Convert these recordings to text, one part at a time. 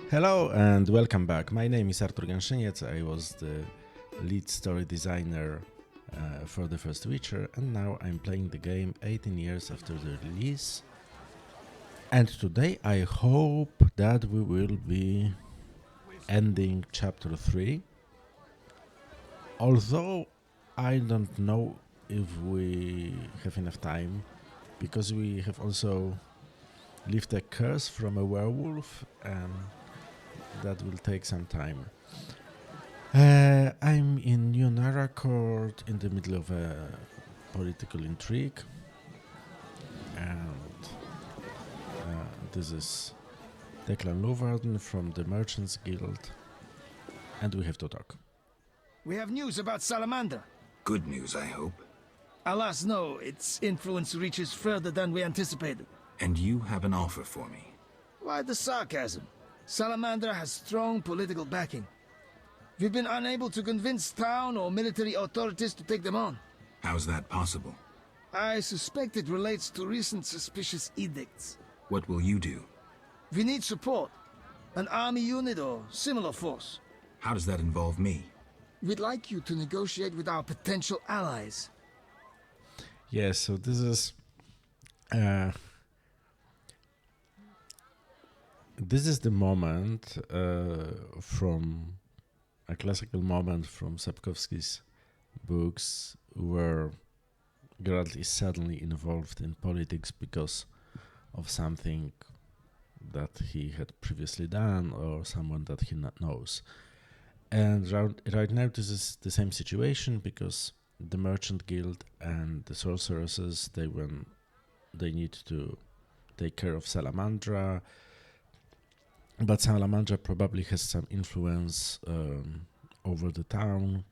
Hello and welcome back. My name is Artur Gęszyniec. I was the lead story designer for the first Witcher, and now I'm playing the game 18 years after the release. And today I hope that we will be ending chapter 3. Although I don't know if we have enough time, because we have also lifted a curse from a werewolf, and that will take some time. I'm in New Nara Court in the middle of a political intrigue, and this is Declan Lovarden from the Merchants Guild, and we have to talk. We have news about Salamander. Good news, I hope. Alas, no, its influence reaches further than we anticipated. And you have an offer for me. Why the sarcasm? Salamander has strong political backing. We've been unable to convince town or military authorities to take them on. How's that possible? I suspect it relates to recent suspicious edicts. What will you do? We need support. An army unit or similar force. How does that involve me? We'd like you to negotiate with our potential allies. Yes, so this is the moment from a classical moment from Sapkowski's books where Geralt is suddenly involved in politics because of something that he had previously done or someone that he not knows. And right now this is the same situation, because the Merchant Guild and the sorceresses, they need to take care of Salamandra, but Salamandra probably has some influence over the town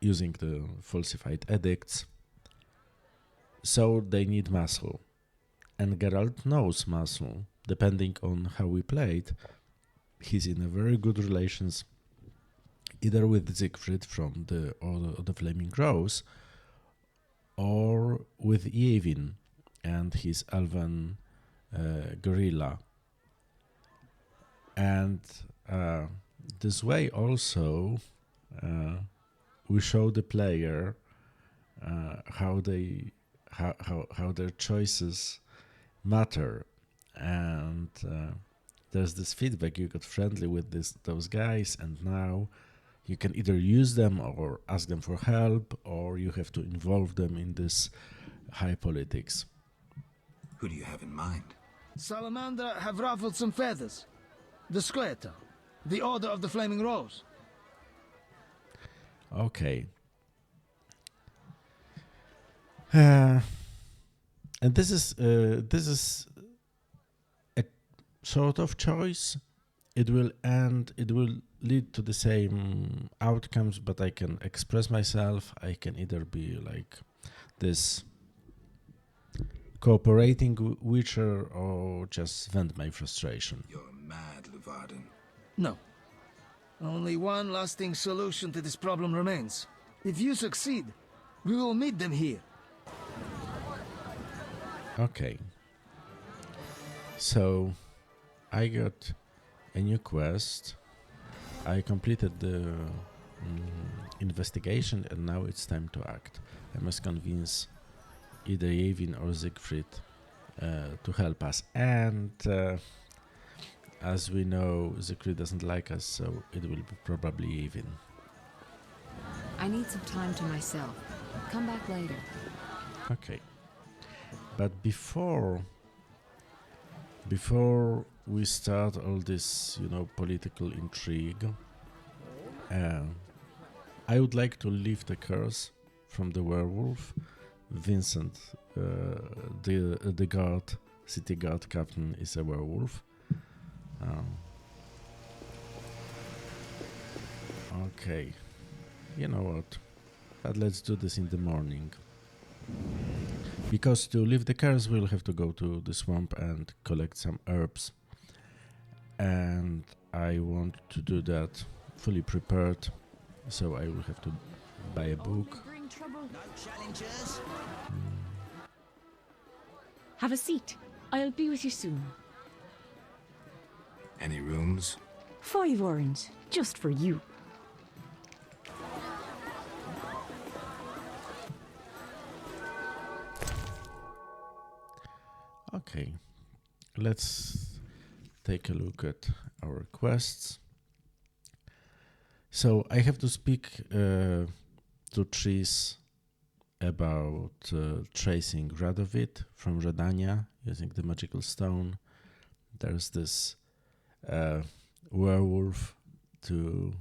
using the falsified edicts, so they need muscle. And Geralt knows muscle. Depending on how we played, he's in a very good relations either with Siegfried from the Order of the Flaming Rose or with Yevin and his elven guerrilla. And this way also we show the player how their choices matter, and there's this feedback. You got friendly with those guys, and now you can either use them or ask them for help, or you have to involve them in this high politics. Who do you have in mind? Salamander have ruffled some feathers. The Squareter, the Order of the Flaming Rose. Okay. And this is a sort of choice. It will lead to the same outcomes, but I can express myself. I can either be like this cooperating Witcher or just vent my frustration. You're mad, Lovarden. No. Only one lasting solution to this problem remains. If you succeed, we will meet them here. Okay. So, I got a new quest. I completed the investigation, and now it's time to act. I must convince either Yevin or Siegfried to help us. And as we know, Siegfried doesn't like us, so it will be probably Yevin. I need some time to myself. Come back later. Okay. But before we start all this, political intrigue, I would like to lift the curse from the werewolf. Vincent, the guard, city guard captain, is a werewolf. Okay, you know what? But let's do this in the morning. Because to lift the curse, we'll have to go to the swamp and collect some herbs. And I want to do that fully prepared, so I will have to buy a book. No challengers. Have a seat. I'll be with you soon. Any rooms? ourns. 5 orange, just for you. Okay, let's take a look at our quests. So I have to speak to Tris about tracing Radovid from Redania using the magical stone. There's this werewolf to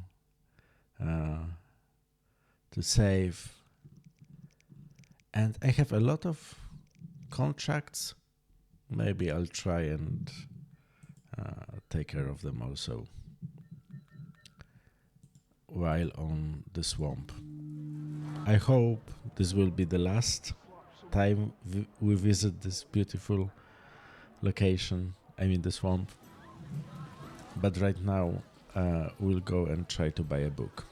save, and I have a lot of contracts. Maybe I'll try and take care of them also while on the swamp. I hope this will be the last time we visit this beautiful location, I mean the swamp. But right now we'll go and try to buy a book.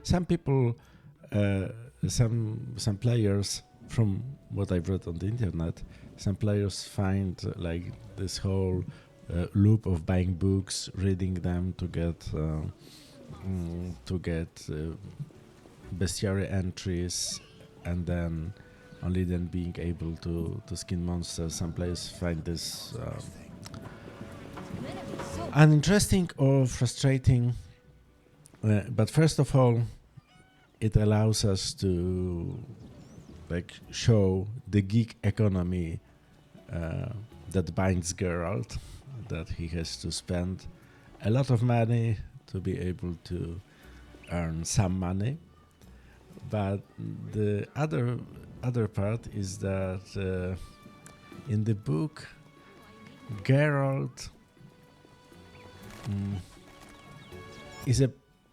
Some people, some players, from what I've read on the internet, some players find like this whole loop of buying books, reading them to get bestiary entries, and then only then being able to skin monsters. Some players find this uninteresting or frustrating. But first of all, it allows us to like show the geek economy that binds Geralt, that he has to spend a lot of money to be able to earn some money. But the other part is that in the book, Geralt is a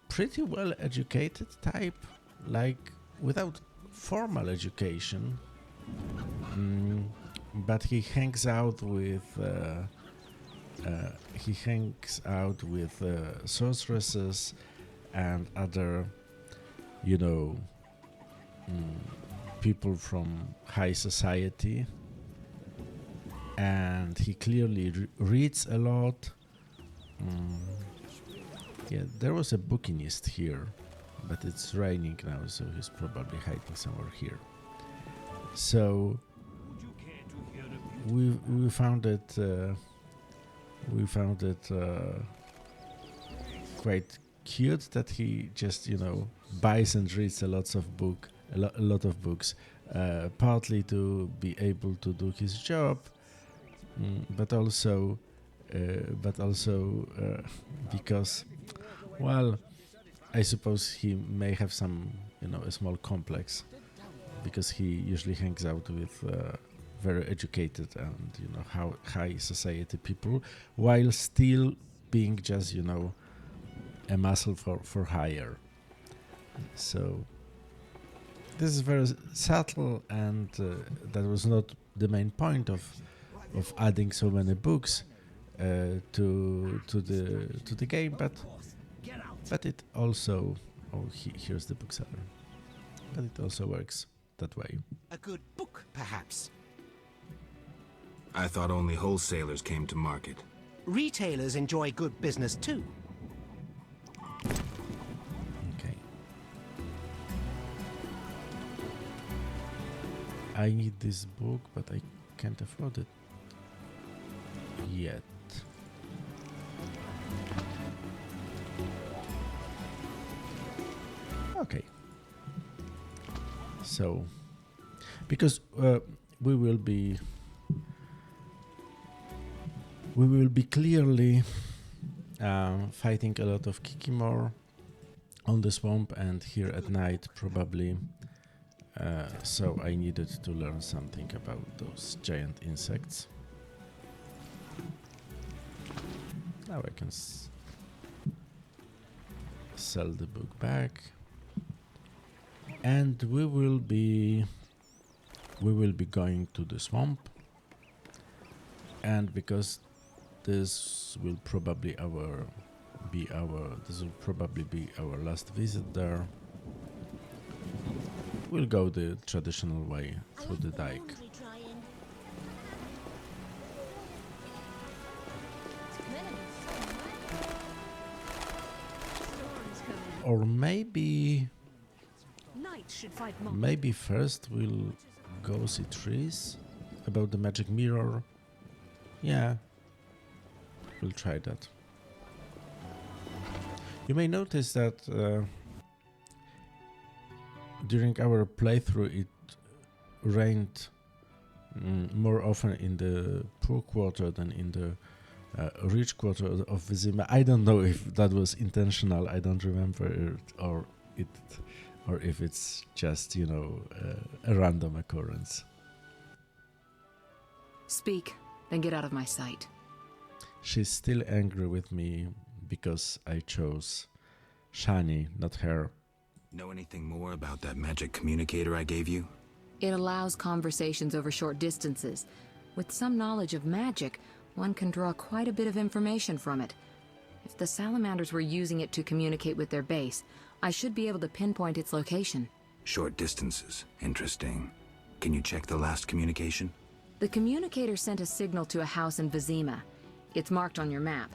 pretty well educated type, like without formal education, but he hangs out with sorceresses and other, people from high society, and he clearly reads a lot. Yeah, there was a bookinist here, but it's raining now, so he's probably hiding somewhere here. So we found it quite cute that he just buys and reads a lot of books, partly to be able to do his job, but also because, well, I suppose he may have some, a small complex, because he usually hangs out with very educated and, high society people, while still being just, a muscle for hire. So this is very subtle, and that was not the main point of adding so many books to the game, but it also, here's the bookseller, but it also works that way. A good book, perhaps. I thought only wholesalers came to market. Retailers enjoy good business too. Okay. I need this book, but I can't afford it yet. Okay. So, because we will be clearly fighting a lot of Kikimor on the swamp and here at night probably. So I needed to learn something about those giant insects. Now I can sell the book back, and we will be going to the swamp, and because this will probably this will probably be our last visit there. We'll go the traditional way through the dike. Or maybe first we'll go see Tris about the magic mirror. Yeah, we'll try that. You may notice that during our playthrough it rained more often in the poor quarter than in the rich quarter of Vizima. I don't know if that was intentional. I don't remember it, or if it's just, you know, a random occurrence. Speak, then get out of my sight. She's still angry with me because I chose Shani, not her. Know anything more about that magic communicator I gave you? It allows conversations over short distances. With some knowledge of magic, one can draw quite a bit of information from it. If the salamanders were using it to communicate with their base, I should be able to pinpoint its location. Short distances. Interesting. Can you check the last communication? The communicator sent a signal to a house in Vizima. It's marked on your map.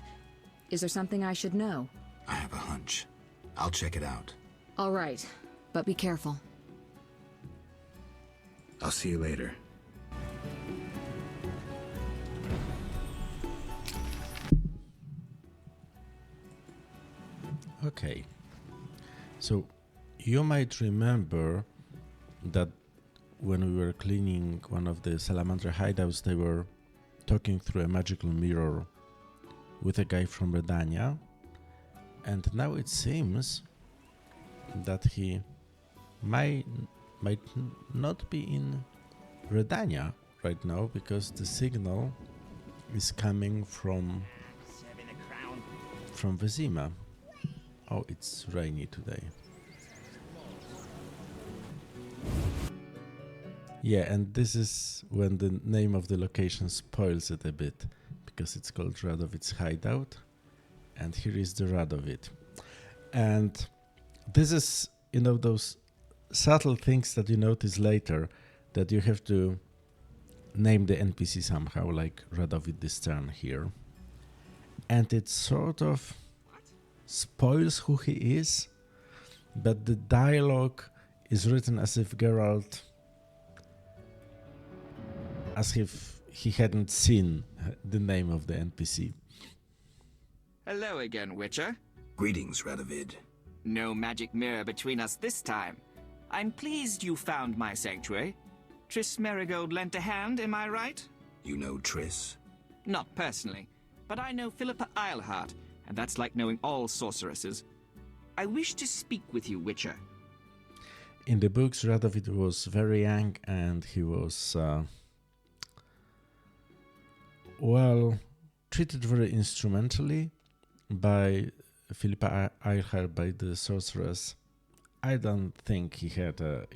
Is there something I should know? I have a hunch. I'll check it out. All right, but be careful. I'll see you later. Okay. So, you might remember that when we were cleaning one of the salamander hideouts, they were talking through a magical mirror with a guy from Redania. And now it seems that he might not be in Redania right now, because the signal is coming from Vizima. Oh, it's rainy today. Yeah, and this is when the name of the location spoils it a bit, because it's called Radovit's Hideout, and here is the Radovit. And this is, you know, those subtle things that you notice later, that you have to name the NPC somehow, like Radovit the Stern here. And it sort of spoils who he is, but the dialogue is written as if Geralt, as if he hadn't seen the name of the NPC. Hello again, Witcher. Greetings, Radovid. No magic mirror between us this time. I'm pleased you found my sanctuary. Triss Merigold lent a hand, am I right? You know Triss? Not personally, but I know Philippa Eilhart, and that's like knowing all sorceresses. I wish to speak with you, Witcher. In the books, Radovid was very young, and he was, treated very instrumentally by Philippa Eilhart, by the sorceress. I don't think he had a,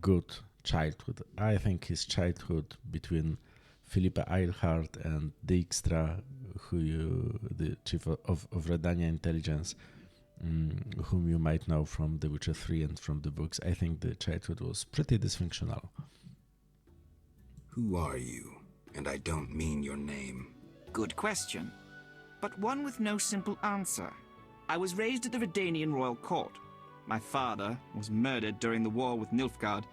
good childhood. I think his childhood between Philippa Eilhart and Dijkstra, the chief of Redania Intelligence, whom you might know from The Witcher 3 and from the books, I think the childhood was pretty dysfunctional. Who are you? And I don't mean your name. Good question, but one with no simple answer. I was raised at the Redanian royal court. My father was murdered during the war with Nilfgaard.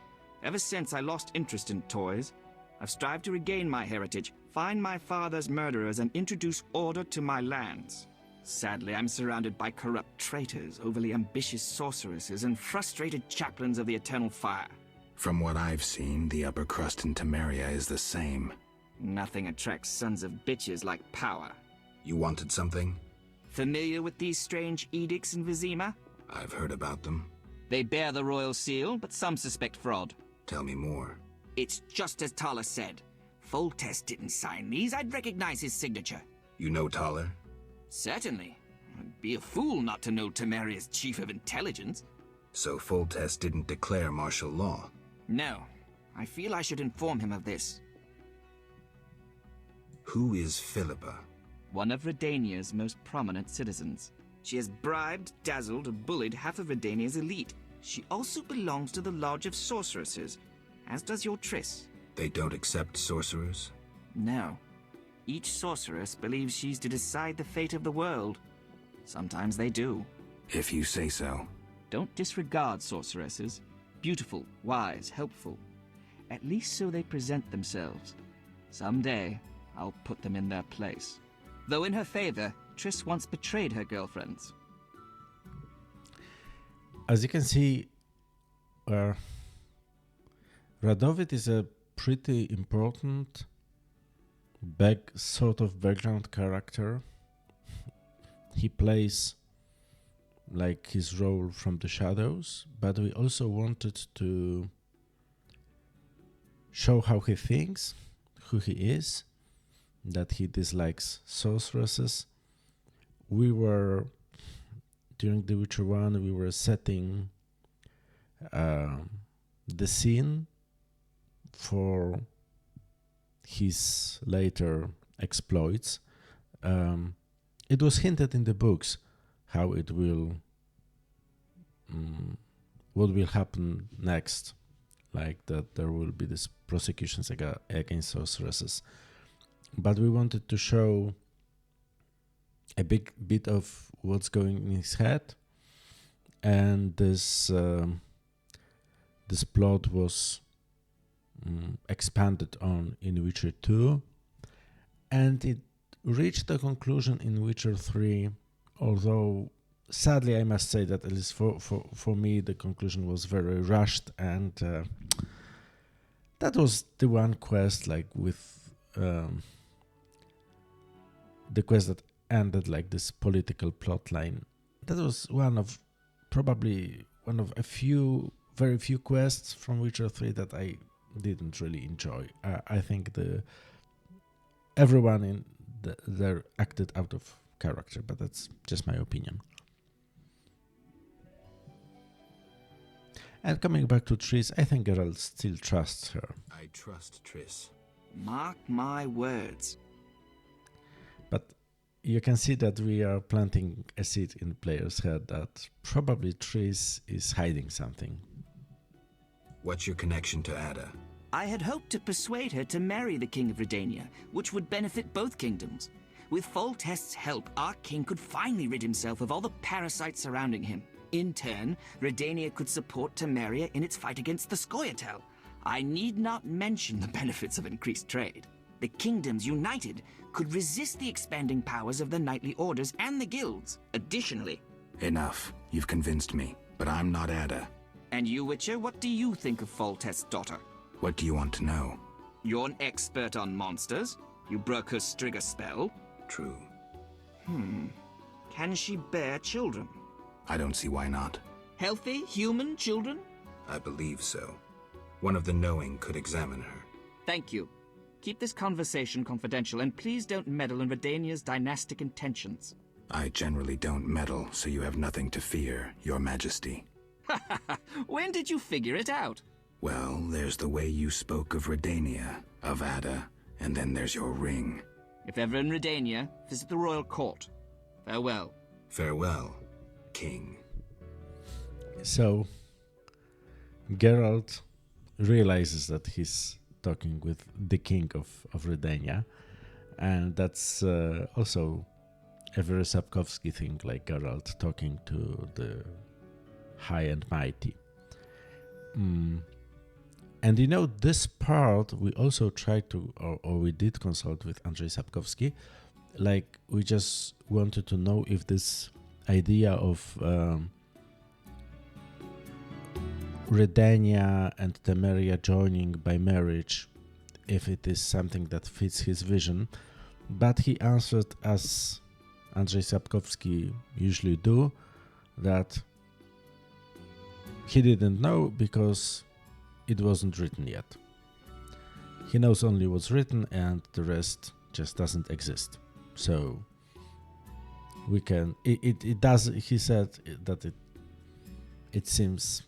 Ever since, I lost interest in toys. I've strived to regain my heritage, find my father's murderers, and introduce order to my lands. Sadly, I'm surrounded by corrupt traitors, overly ambitious sorceresses, and frustrated chaplains of the Eternal Fire. From what I've seen, the upper crust in Temeria is the same. Nothing attracts sons of bitches like power. You wanted something? Familiar with these strange edicts in Vizima? I've heard about them. They bear the royal seal, but some suspect fraud. Tell me more. It's just as Thaler said. Foltest didn't sign these. I'd recognize his signature. You know Thaler? Certainly. I'd be a fool not to know Temeria's chief of intelligence. So Foltest didn't declare martial law? No. I feel I should inform him of this. Who is Philippa? one of Redania's most prominent citizens. She has bribed, dazzled, and bullied half of Redania's elite. She also belongs to the Lodge of Sorceresses, as does your Triss. They don't accept sorcerers? No. Each sorceress believes she's to decide the fate of the world. Sometimes they do. If you say so. Don't disregard sorceresses. Beautiful, wise, helpful. At least so they present themselves. Someday, I'll put them in their place. Though in her favor, Triss once betrayed her girlfriends. As you can see, Radovid is a pretty important sort of background character. He plays like his role from the shadows, but we also wanted to show how he thinks, who he is, that he dislikes sorceresses. During The Witcher 1, we were setting the scene for his later exploits. It was hinted in the books how it will, what will happen next, like that there will be these prosecutions against sorceresses. But we wanted to show a big bit of what's going in his head, and this plot was expanded on in Witcher 2, and it reached a conclusion in Witcher 3, although sadly I must say that at least for me the conclusion was very rushed, and that was the one quest, like with the quest that ended like this political plot line. That was probably one of very few quests from Witcher 3 that I didn't really enjoy. I think everyone there acted out of character, but that's just my opinion. And coming back to Triss, I think Geralt still trusts her. I trust Triss. Mark my words. But you can see that we are planting a seed in the player's head that probably Triss is hiding something. What's your connection to Ada? I had hoped to persuade her to marry the King of Redania, which would benefit both kingdoms. With Foltest's help, our king could finally rid himself of all the parasites surrounding him. In turn, Redania could support Temeria in its fight against the Scoia'tael. I need not mention the benefits of increased trade. The kingdoms united could resist the expanding powers of the knightly orders and the guilds. Additionally... Enough. You've convinced me, but I'm not Ada. And you, Witcher, what do you think of Foltest's daughter? What do you want to know? You're an expert on monsters. You broke her Strigger spell. True. Can she bear children? I don't see why not. Healthy, human children? I believe so. One of the knowing could examine her. Thank you. Keep this conversation confidential, and please don't meddle in Redania's dynastic intentions. I generally don't meddle, so you have nothing to fear, Your Majesty. When did you figure it out? Well, there's the way you spoke of Redania, of Ada, and then there's your ring. If ever in Redania, visit the royal court. Farewell. Farewell, King. So, Geralt realizes that he's talking with the king of Redania, and that's also a very Sapkowski thing, like Geralt talking to the high and mighty. And you know, this part we also tried to, or we did consult with Andrzej Sapkowski. Like, we just wanted to know if this idea of Redania and Temeria joining by marriage, if it is something that fits his vision. But he answered, as Andrzej Sapkowski usually do, that he didn't know because it wasn't written yet. He knows only what's written, and the rest just doesn't exist. So we can, it does, he said that it seems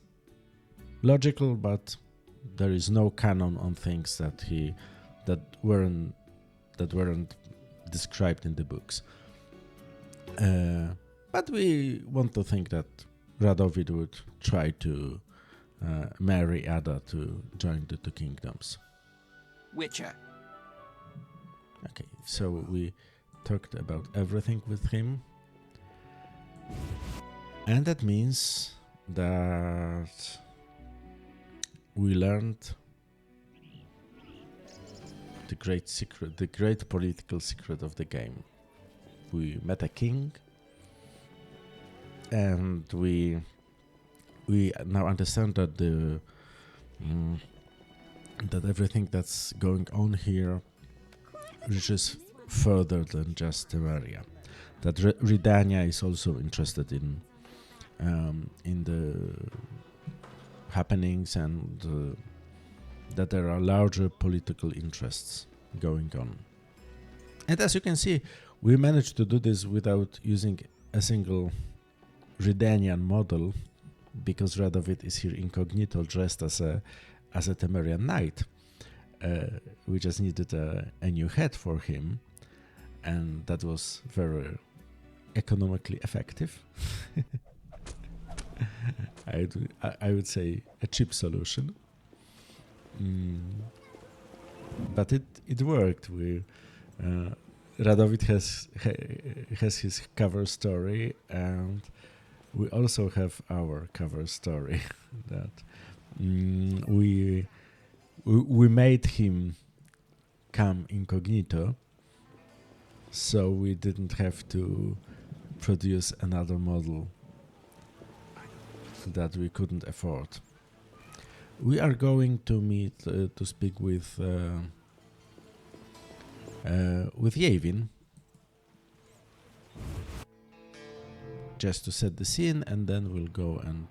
logical, but there is no canon on things that weren't described in the books. But we want to think that Radovid would try to marry Ada to join the two kingdoms. Witcher. Okay, so we talked about everything with him. And that means that we learned the great secret, the great political secret of the game. We met a king, and we now understand that that everything that's going on here reaches further than just Temeria. That Redania is also interested in the happenings, and that there are larger political interests going on. And as you can see, we managed to do this without using a single Redanian model, because Radovid is here incognito, dressed as a Temerian knight. We just needed a new head for him, and that was very economically effective. I would say a cheap solution, but it worked. Radovid has his cover story, and we also have our cover story. That we made him come incognito, so we didn't have to produce another model that we couldn't afford. We are going to meet to speak with Yavin, just to set the scene, and then we'll go and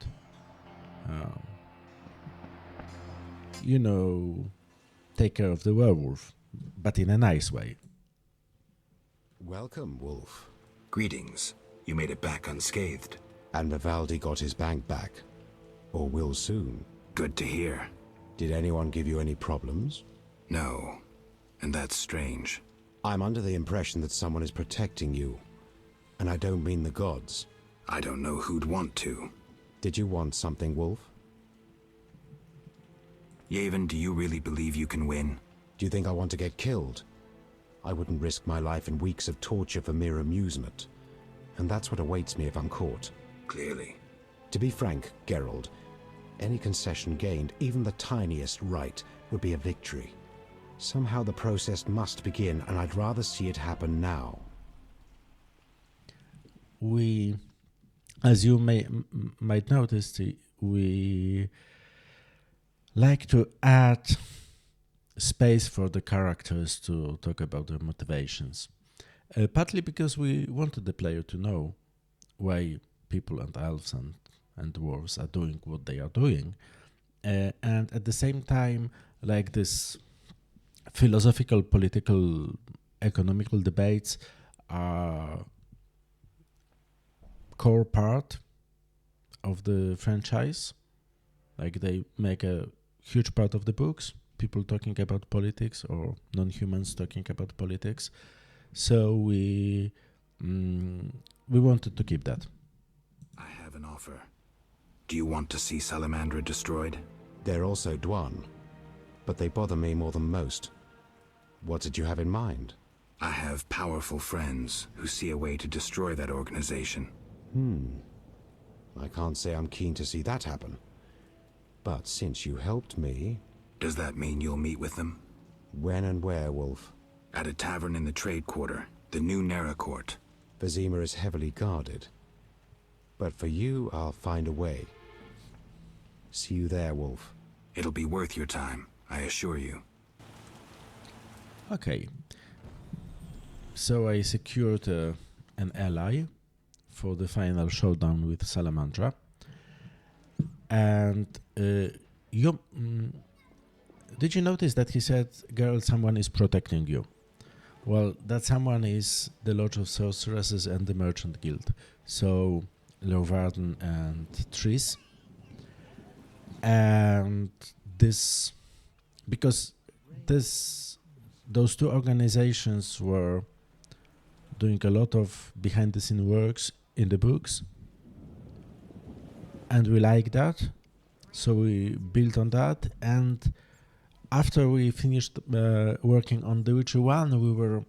take care of the werewolf, but in a nice way. Welcome, Wolf. Greetings. You made it back unscathed. And Vivaldi got his bank back. Or will soon. Good to hear. Did anyone give you any problems? No. And that's strange. I'm under the impression that someone is protecting you. And I don't mean the gods. I don't know who'd want to. Did you want something, Wolf? Yavin, do you really believe you can win? Do you think I want to get killed? I wouldn't risk my life in weeks of torture for mere amusement. And that's what awaits me if I'm caught. Clearly. To be frank, Geralt, any concession gained, even the tiniest right, would be a victory. Somehow the process must begin, and I'd rather see it happen now. We, as you might notice, we like to add space for the characters to talk about their motivations. Partly because we wanted the player to know why people and elves and dwarves are doing what they are doing. And at the same time, like this philosophical, political, economical debates are core part of the franchise. Like they make a huge part of the books, people talking about politics or non-humans talking about politics. So we wanted to keep that. I have an offer. Do you want to see Salamandra destroyed? They're also Dwan, but they bother me more than most. What did you have in mind? I have powerful friends who see a way to destroy that organization. I can't say I'm keen to see that happen. But since you helped me... Does that mean you'll meet with them? When and where, Wolf? At a tavern in the trade quarter, the new Nera Court. Vizima is heavily guarded. But for you, I'll find a way. See you there, Wolf. It'll be worth your time, I assure you. Okay. So I secured an ally for the final showdown with Salamandra. And did you notice that he said, "Girl, someone is protecting you"? Well, that someone is the Lodge of Sorceresses and the Merchant Guild. So, Lorvarden and Triss. And this, because those two organizations were doing a lot of behind-the-scene works in the books, and we like that, so we built on that. And after we finished working on The Witcher 1, we were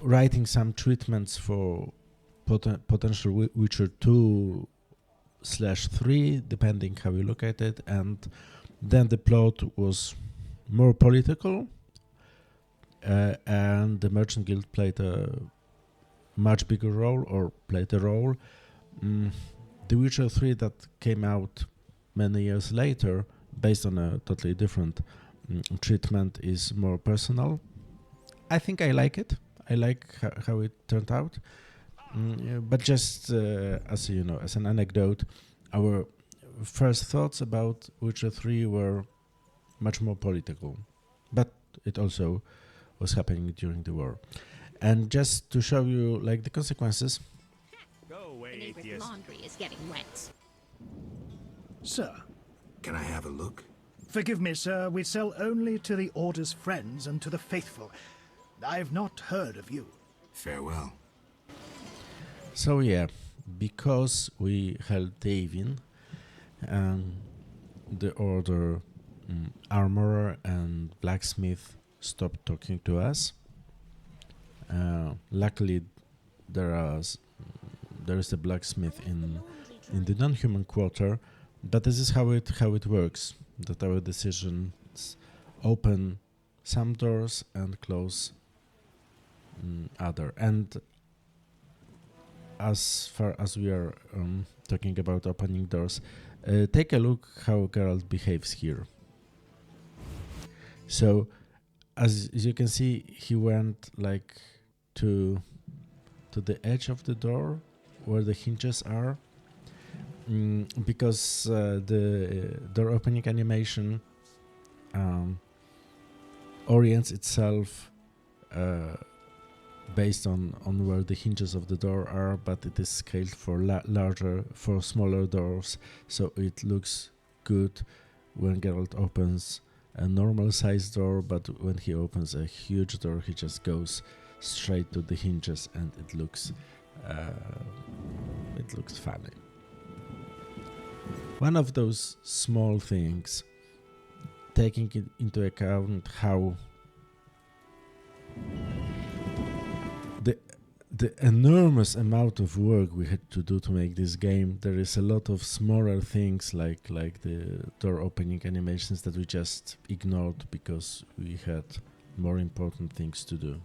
writing some treatments for potential Witcher 2/3, depending how you look at it, and then the plot was more political, and the Merchant Guild played a much bigger role, or played a role. The Witcher 3 that came out many years later, based on a totally different treatment, is more personal. I think I like it. I like how it turned out. But just as you know, as an anecdote, our first thoughts about Witcher 3 were much more political, but it also was happening during the war. And just to show you like the consequences. Go away, atheist. Laundry is getting wet. Sir. Can I have a look? Forgive me, sir. We sell only to the Order's friends and to the faithful. I've not heard of you. Farewell. So yeah, because we held Davin, the Order armorer and blacksmith stopped talking to us. Luckily, there is a blacksmith in the non-human quarter, but this is how it works. That our decisions open some doors and close other. And as far as we are talking about opening doors, take a look how Geralt behaves here. So, as you can see, he went like to the edge of the door where the hinges are, because the door opening animation orients itself based on where the hinges of the door are, but it is scaled for for smaller doors, so it looks good when Geralt opens a normal size door, but when he opens a huge door, he just goes straight to the hinges, and it looks funny. One of those small things, taking into account how the enormous amount of work we had to do to make this game, there is a lot of smaller things like the door opening animations that we just ignored because we had more important things to do.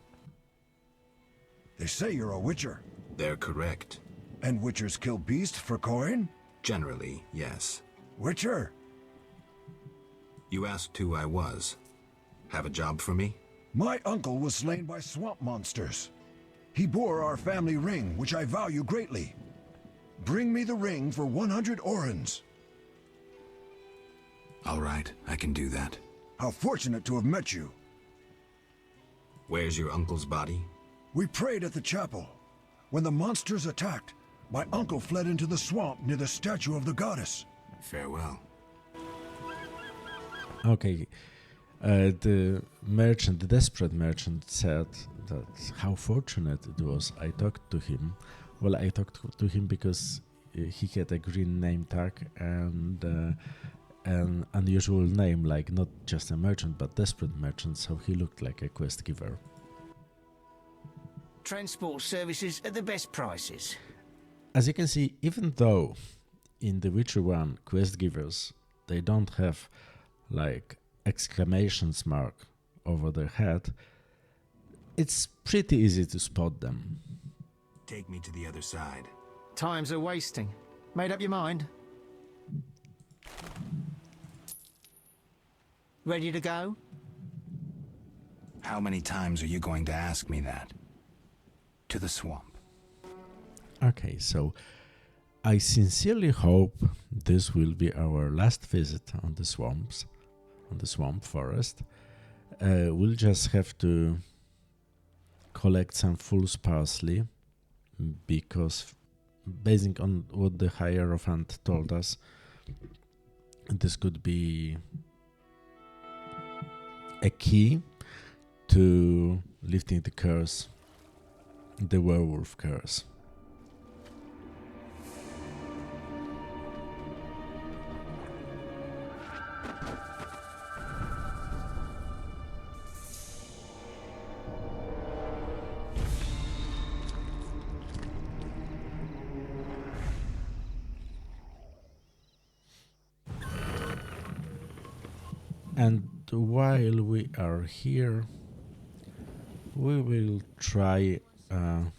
They say you're a witcher. They're correct. And witchers kill beasts for coin? Generally, yes. Witcher? You asked who I was. Have a job for me? My uncle was slain by swamp monsters. He bore our family ring, which I value greatly. Bring me the ring for 100 orens. All right, I can do that. How fortunate to have met you. Where's your uncle's body? We prayed at the chapel. When the monsters attacked, my uncle fled into the swamp near the statue of the goddess. Farewell. Okay. The desperate merchant said that how fortunate it was I talked to him. Well, I talked to him because he had a green name tag and an unusual name, like not just a merchant but desperate merchant, so he looked like a quest giver. Transport services at the best prices. As you can see, even though in The Witcher 1 quest givers, they don't have like exclamations mark over their head, it's pretty easy to spot them. Take me to the other side. Times are wasting. Made up your mind? Ready to go? How many times are you going to ask me that? To the swamp. Okay, so I sincerely hope this will be our last visit on the swamps, on the swamp forest. We'll just have to collect some fool's parsley, because basing on what the Hierophant told us, this could be a key to lifting the curse, the werewolf curse. And while we are here, we will try to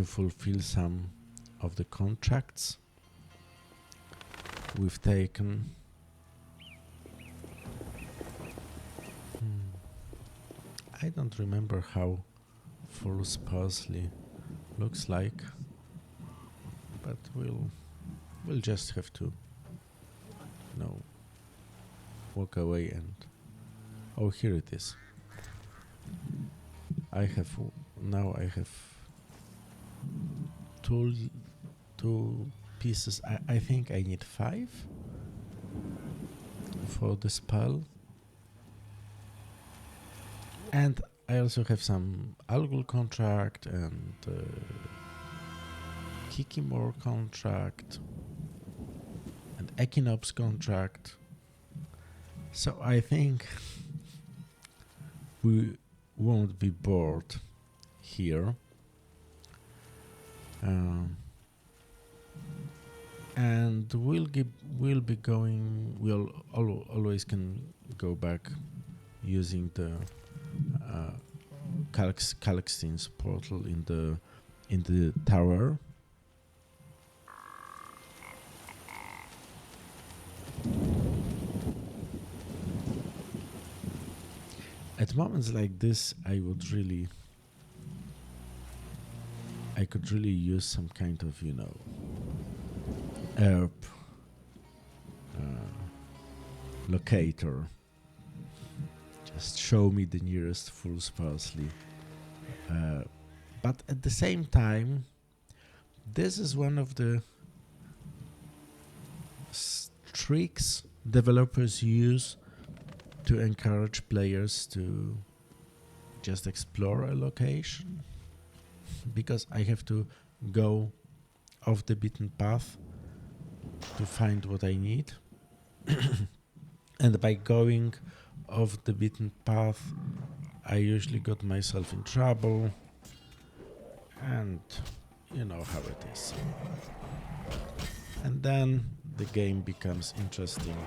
fulfill some of the contracts we've taken. I don't remember how Fool's Parsley looks like, but we'll just have to, walk away and here it is. I have two pieces. I think I need 5 for the spell, and I also have some Algol contract and Kikimor contract and Echinops contract. So I think we won't be bored here. And we'll be going. We'll always can go back using the Calixtine's portal in the tower. At moments like this, I could really use some kind of, herb locator. Just show me the nearest Fool's Parsley. But at the same time, this is one of the tricks developers use to encourage players to just explore a location, because I have to go off the beaten path to find what I need. And by going off the beaten path, I usually got myself in trouble, and you know how it is. And then the game becomes interesting,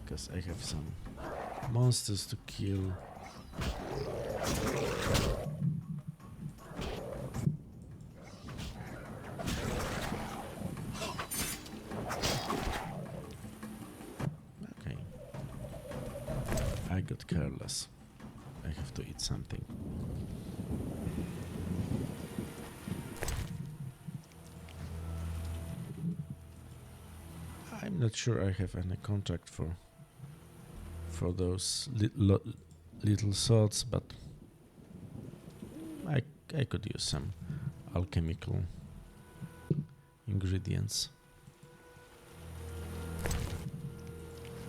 because I have some monsters to kill. Okay. I got careless. I have to eat something. I'm not sure I have any contract for those little swords, but I could use some alchemical ingredients.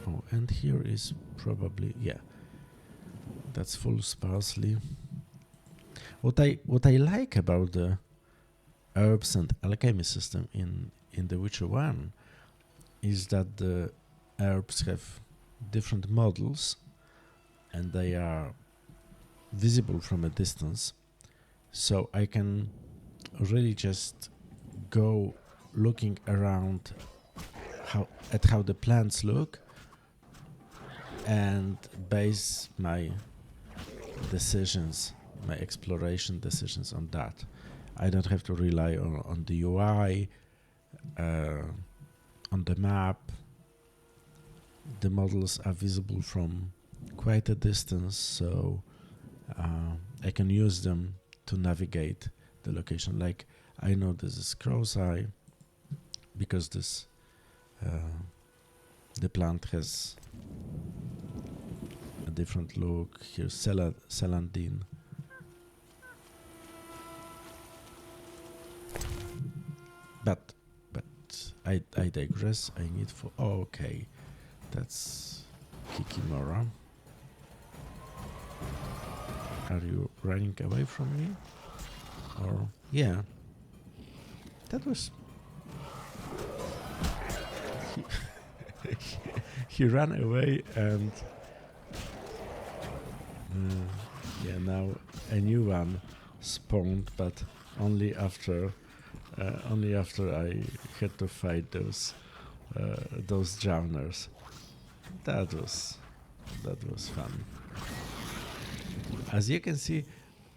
Oh, and here is probably, yeah, that's Fool's Parsley. What I like about the herbs and alchemy system in The Witcher 1 is that the herbs have different models and they are visible from a distance, so I can really just go looking around how the plants look and base my decisions, my exploration decisions on that. I don't have to rely on the UI, on the map. The models are visible from quite a distance, so I can use them to navigate the location. Like, I know this is Crow's Eye because this the plant has a different look. Here's Celandine. But I digress. I need for okay. That's Kikimora. Are you running away from me? Or yeah, that was. He ran away and yeah, now a new one spawned, but only after I had to fight those drowners. That was fun. As you can see,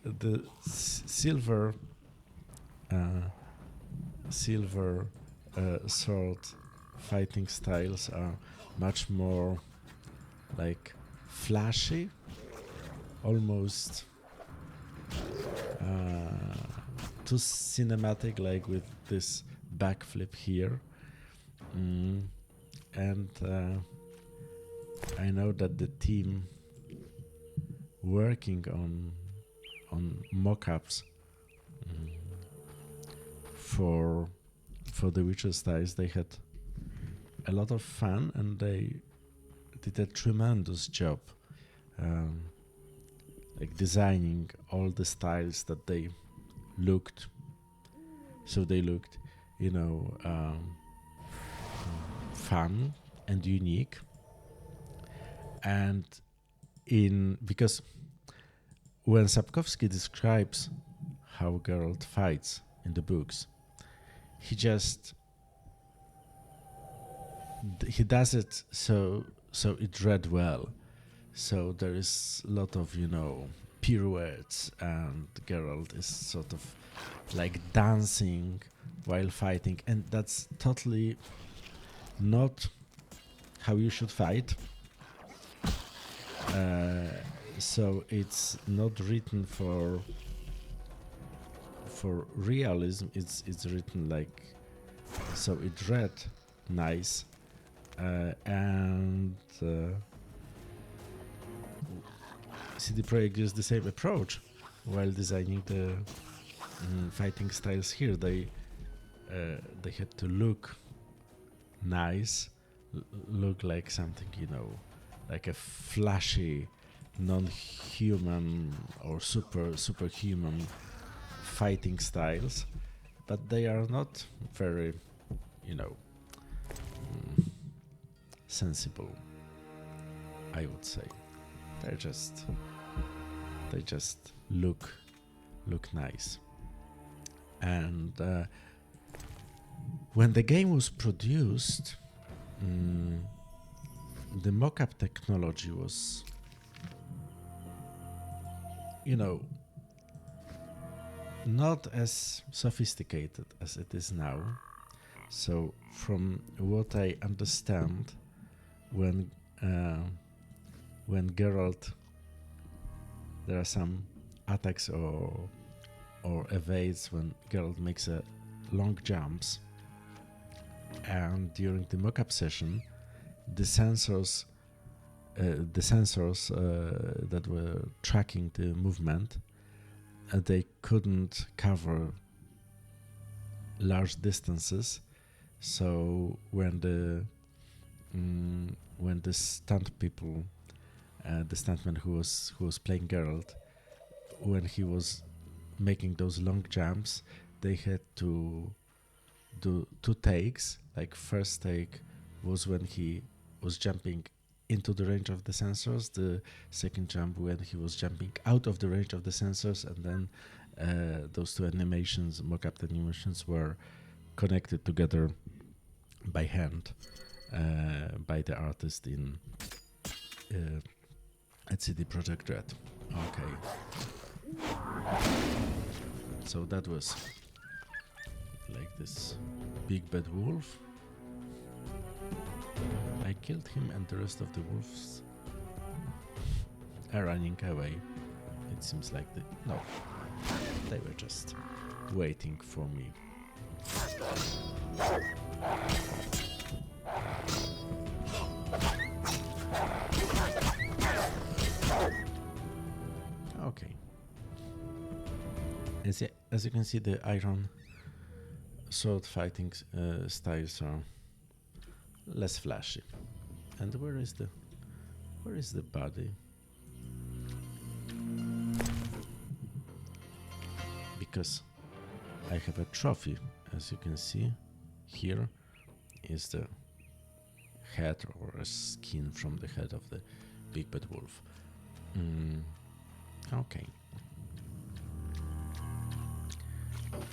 the silver sword fighting styles are much more like flashy, almost too cinematic, like with this backflip here. And I know that the team working on mock-ups for the Witcher styles, they had a lot of fun and they did a tremendous job like designing all the styles that they looked fun and unique. And because when Sapkowski describes how Geralt fights in the books, he does it so it read well. So there is a lot of pirouettes, and Geralt is sort of like dancing while fighting, and that's totally not how you should fight. So it's not written for realism. It's written like so it read nice, and CD Projekt used the same approach while designing the fighting styles here. They had to look nice, look like something, like a flashy, non-human or superhuman fighting styles, but they are not very, sensible, I would say. They just look nice. And when the game was produced, the mock-up technology was, not as sophisticated as it is now. So from what I understand, when Geralt, there are some attacks or evades when Geralt makes a long jumps, and during the mock-up session, the sensors that were tracking the movement, they couldn't cover large distances. So when the stunt people, the stuntman who was playing Geralt, when he was making those long jumps, they had to do 2 takes. Like first take was when he was jumping into the range of the sensors, the second jump when he was jumping out of the range of the sensors, and then those 2 animations, mock-up animations, were connected together by hand by the artist at CD Projekt Red. Okay. So that was like this big bad wolf. I killed him, and the rest of the wolves are running away. It seems like they were just waiting for me. Okay. As you can see, the iron sword fighting styles are less flashy. And where is the body? Because I have a trophy, as you can see. Here is the head or a skin from the head of the big bad wolf. Okay.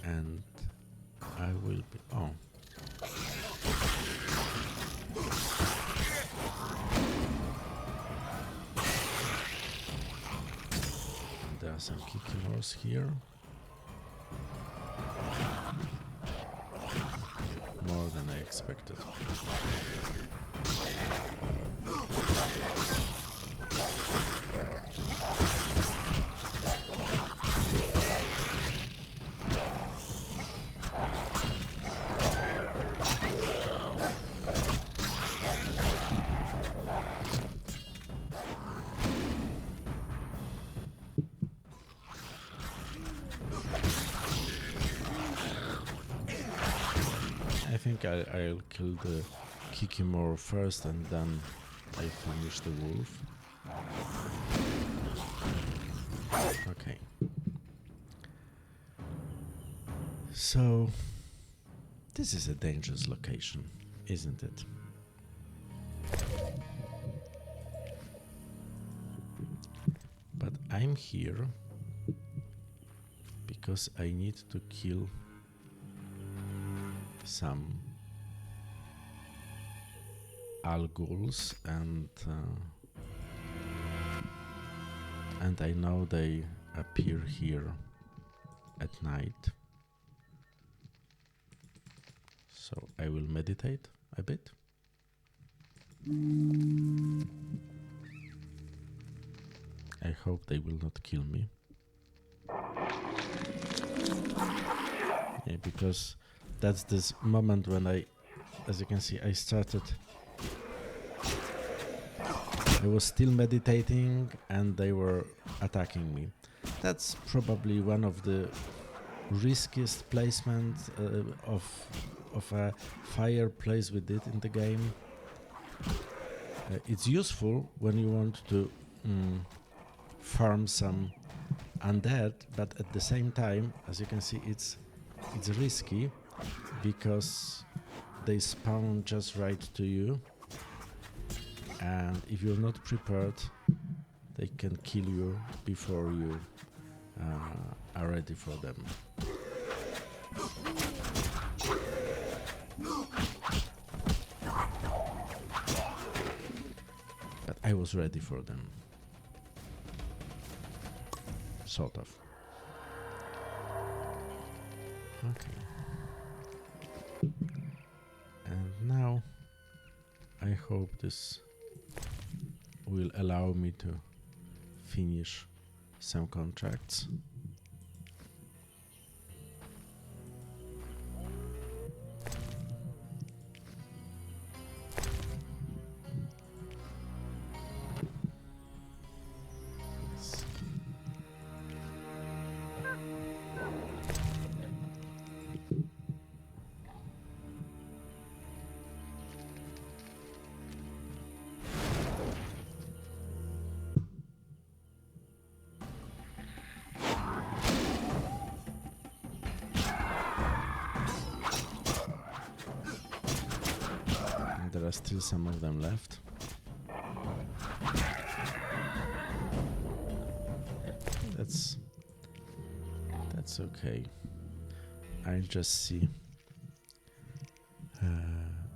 And I will be... Oh. There are some kikimores here. More than I expected. I think I'll kill the Kikimore first and then I finish the wolf. Okay. So, this is a dangerous location, isn't it? But I'm here because I need to kill some alguls and I know they appear here at night, so I will meditate a bit. I hope they will not kill me. Yeah, because that's this moment when as you can see, I was still meditating and they were attacking me. That's probably one of the riskiest placements of a fireplace we did in the game. It's useful when you want to farm some undead, but at the same time, as you can see, it's risky because they spawn just right to you, and if you're not prepared, they can kill you before you are ready for them. But I was ready for them. Sort of. Okay. And now I hope this will allow me to finish some contracts. There are still some of them left. That's okay. I just see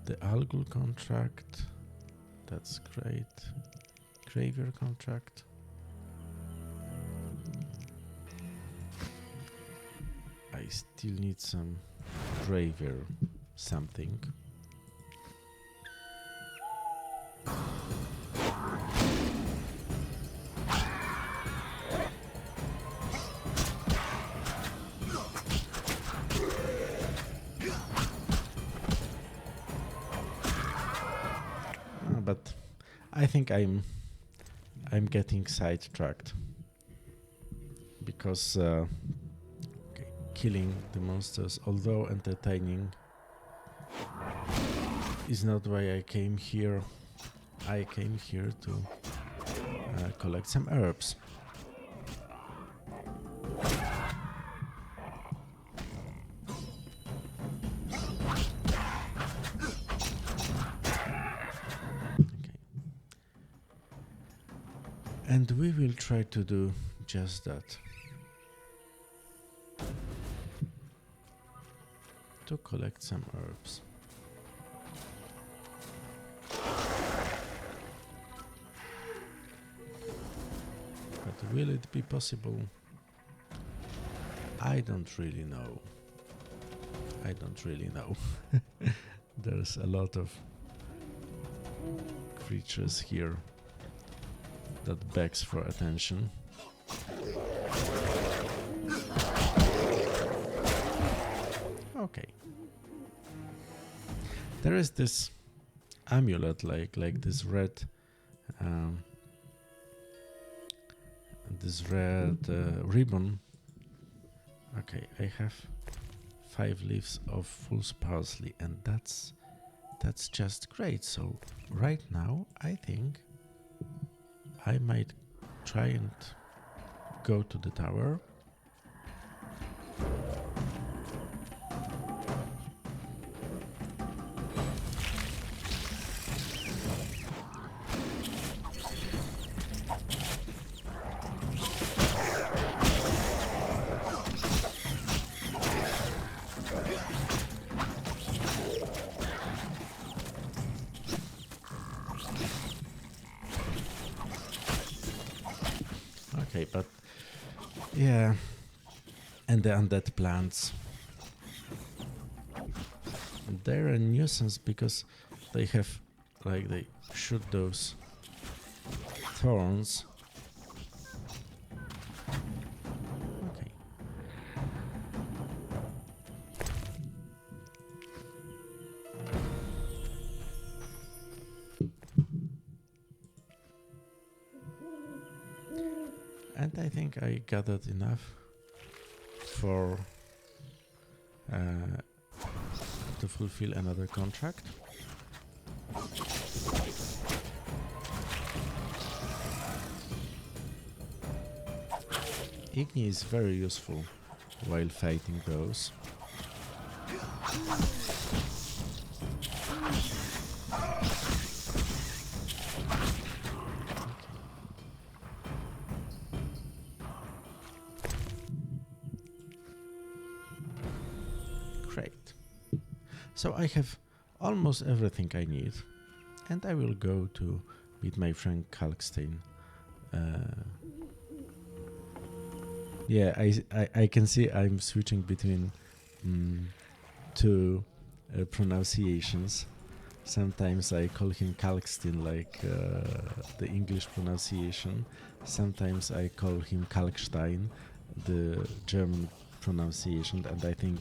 the Algol contract. That's great. Gravier contract. I still need some Gravier something. But I think I'm getting sidetracked because killing the monsters, although entertaining, is not why I came here. I came here to collect some herbs. And we will try to do just that. To collect some herbs. But will it be possible? I don't really know. I don't really know. There's a lot of creatures here that begs for attention. Okay. There is this amulet, like this red, ribbon. Okay, I have 5 leaves of false parsley, and that's just great. So right now, I think I might try and go to the tower. Okay, but yeah, and the undead plants, they're a nuisance because they have, like, they shoot those thorns. Okay. And I think I gathered enough for to fulfill another contract. Igni is very useful while fighting those. Great. So I have almost everything I need, and I will go to meet my friend Kalkstein. Yeah, I can see I'm switching between two pronunciations. Sometimes I call him Kalkstein, like the English pronunciation. Sometimes I call him Kalkstein, the German pronunciation, and I think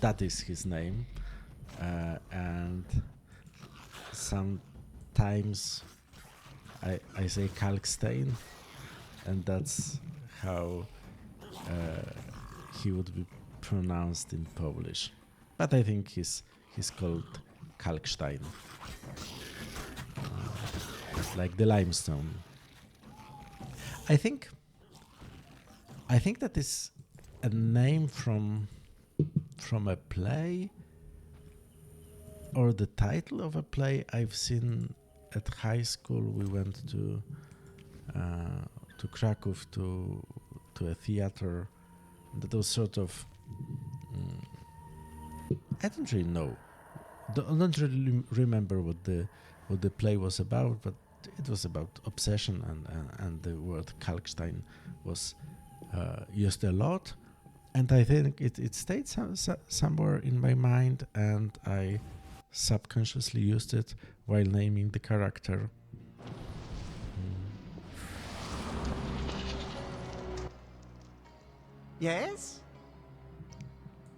that is his name. And sometimes I say Kalkstein, and that's how he would be pronounced in Polish. But I think he's called Kalkstein, like the limestone. I think that is a name from a play, or the title of a play I've seen at high school. We went to Kraków to a theater that was sort of I don't really know. Don't really remember what the play was about, but it was about obsession, and the word Kalkstein was used a lot, and I think it stayed somewhere in my mind, and I subconsciously used it while naming the character. Yes?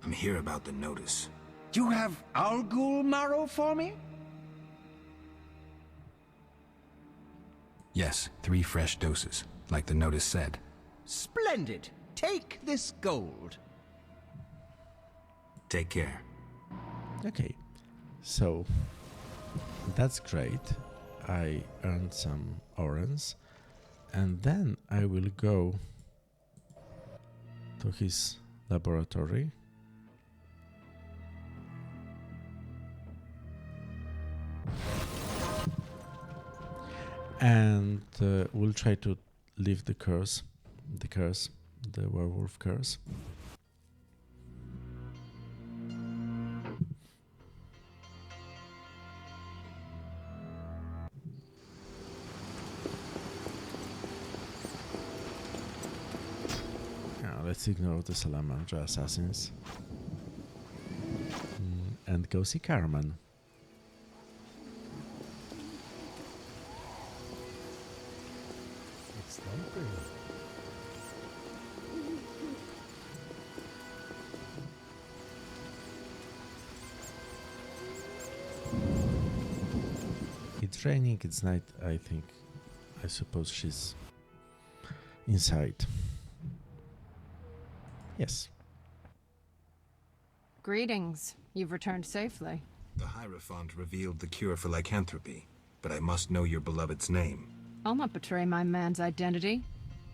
I'm here about the notice. You have Algul marrow for me? Yes, 3 fresh doses, like the notice said. Splendid. Take this gold. Take care. Okay, so that's great. I earned some orange, and then I will go to his laboratory. And we'll try to leave the werewolf curse. Now let's ignore the Salamander assassins and go see Carmen. It's raining, it's night, I suppose she's inside. Yes. Greetings. You've returned safely. The Hierophant revealed the cure for lycanthropy, but I must know your beloved's name. I'll not betray my man's identity.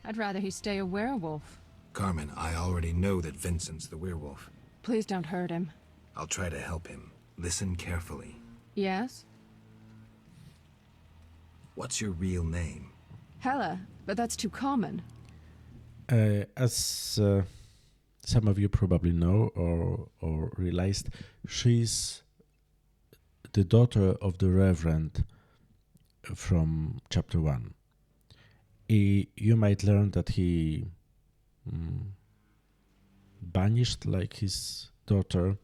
I'd rather he stay a werewolf. Carmen, I already know that Vincent's the werewolf. Please don't hurt him. I'll try to help him. Listen carefully. Yes? What's your real name? Hela, but that's too common. As some of you probably know or realized, she's the daughter of the Reverend from chapter 1. You might learn that he banished like his daughter,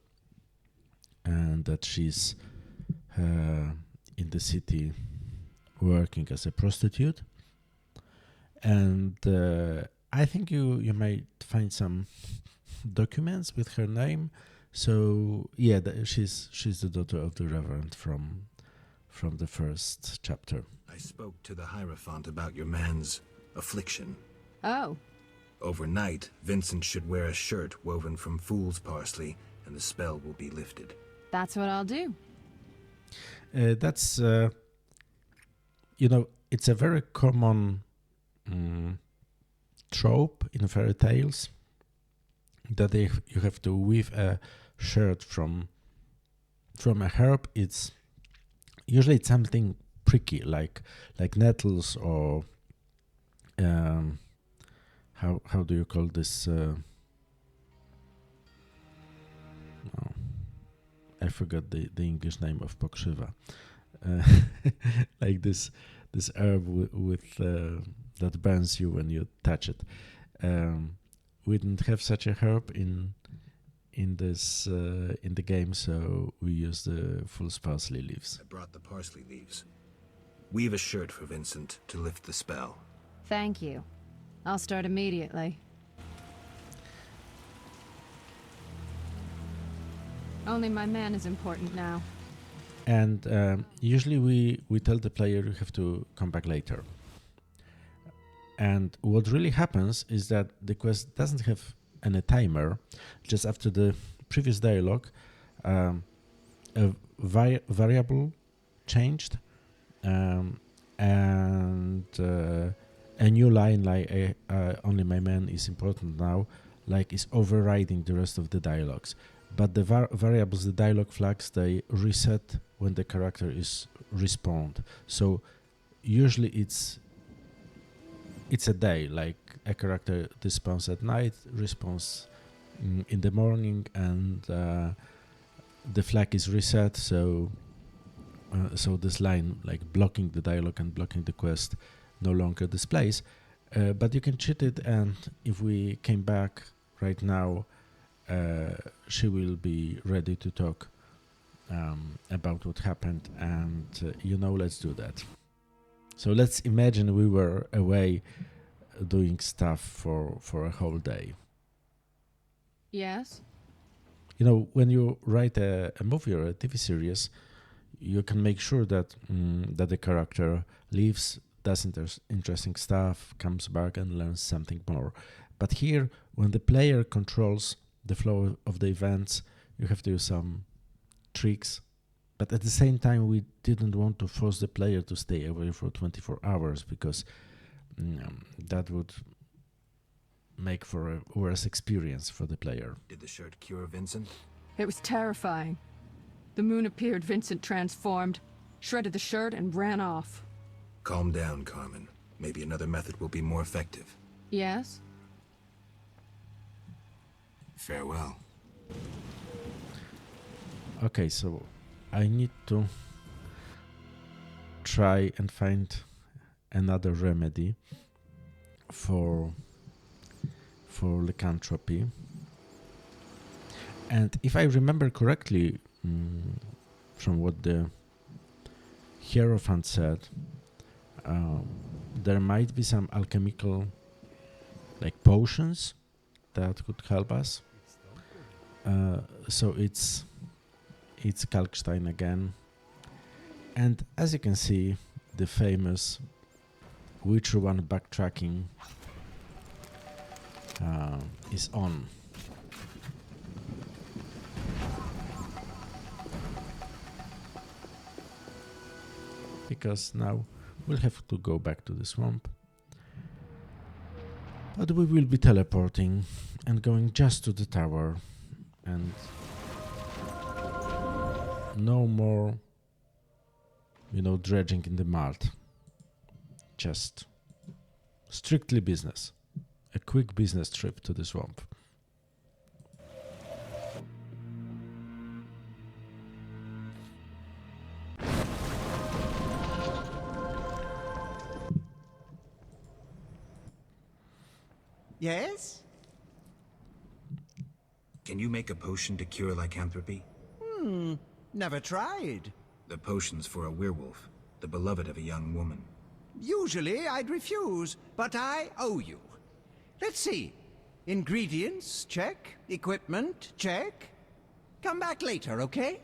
and that she's in the city working as a prostitute. And I think you might find some documents with her name. So yeah, she's the daughter of the Reverend from the first chapter. I spoke to the Hierophant about your man's affliction. Oh. Overnight, Vincent should wear a shirt woven from fool's parsley, and the spell will be lifted. That's what I'll do. That's it's a very common trope in fairy tales that you have to weave a shirt from a herb. It's usually something pricky, like nettles or how do you call this? I forgot the English name of pokrzywa. Like this herb with that burns you when you touch it. We didn't have such a herb in the game, so we used the full parsley leaves. I brought the parsley leaves. Weave a shirt for Vincent to lift the spell. Thank you. I'll start immediately. Only my man is important now. And usually we tell the player you have to come back later. And what really happens is that the quest doesn't have any timer. Just after the previous dialogue, a variable changed, and a new line like only my man is important now, like is overriding the rest of the dialogues. But the variables, the dialogue flags, they reset when the character is respawned. So usually it's a day, like a character respawns at night, respawns in the morning, and the flag is reset. So this line, like blocking the dialogue and blocking the quest, no longer displays. But you can cheat it, and if we came back right now, she will be ready to talk about what happened, and let's do that. So let's imagine we were away doing stuff for a whole day. Yes? When you write a movie or a TV series, you can make sure that the character leaves, does interesting stuff, comes back and learns something more. But here, when the player controls the flow of the events, you have to use some tricks but at the same time, we didn't want to force the player to stay away for 24 hours because that would make for a worse experience for the player. Did the shirt cure Vincent? It was terrifying. The moon appeared, Vincent transformed, shredded the shirt, and ran off. Calm down, Carmen. Maybe another method will be more effective. Yes? Farewell. Okay, so I need to try and find another remedy for lycanthropy. And if I remember correctly, from what the Hierophant said, there might be some alchemical, like potions, that could help us. So it's Kalkstein again, and as you can see, the famous Witcher 1 backtracking is on. Because now we'll have to go back to the swamp. But we will be teleporting and going just to the tower, and no more, dredging in the mud. Just strictly business. A quick business trip to the swamp. Yes? Can you make a potion to cure lycanthropy? Never tried. The potion's for a werewolf, the beloved of a young woman. Usually I'd refuse, but I owe you. Let's see. Ingredients, check. Equipment, check. Come back later, okay?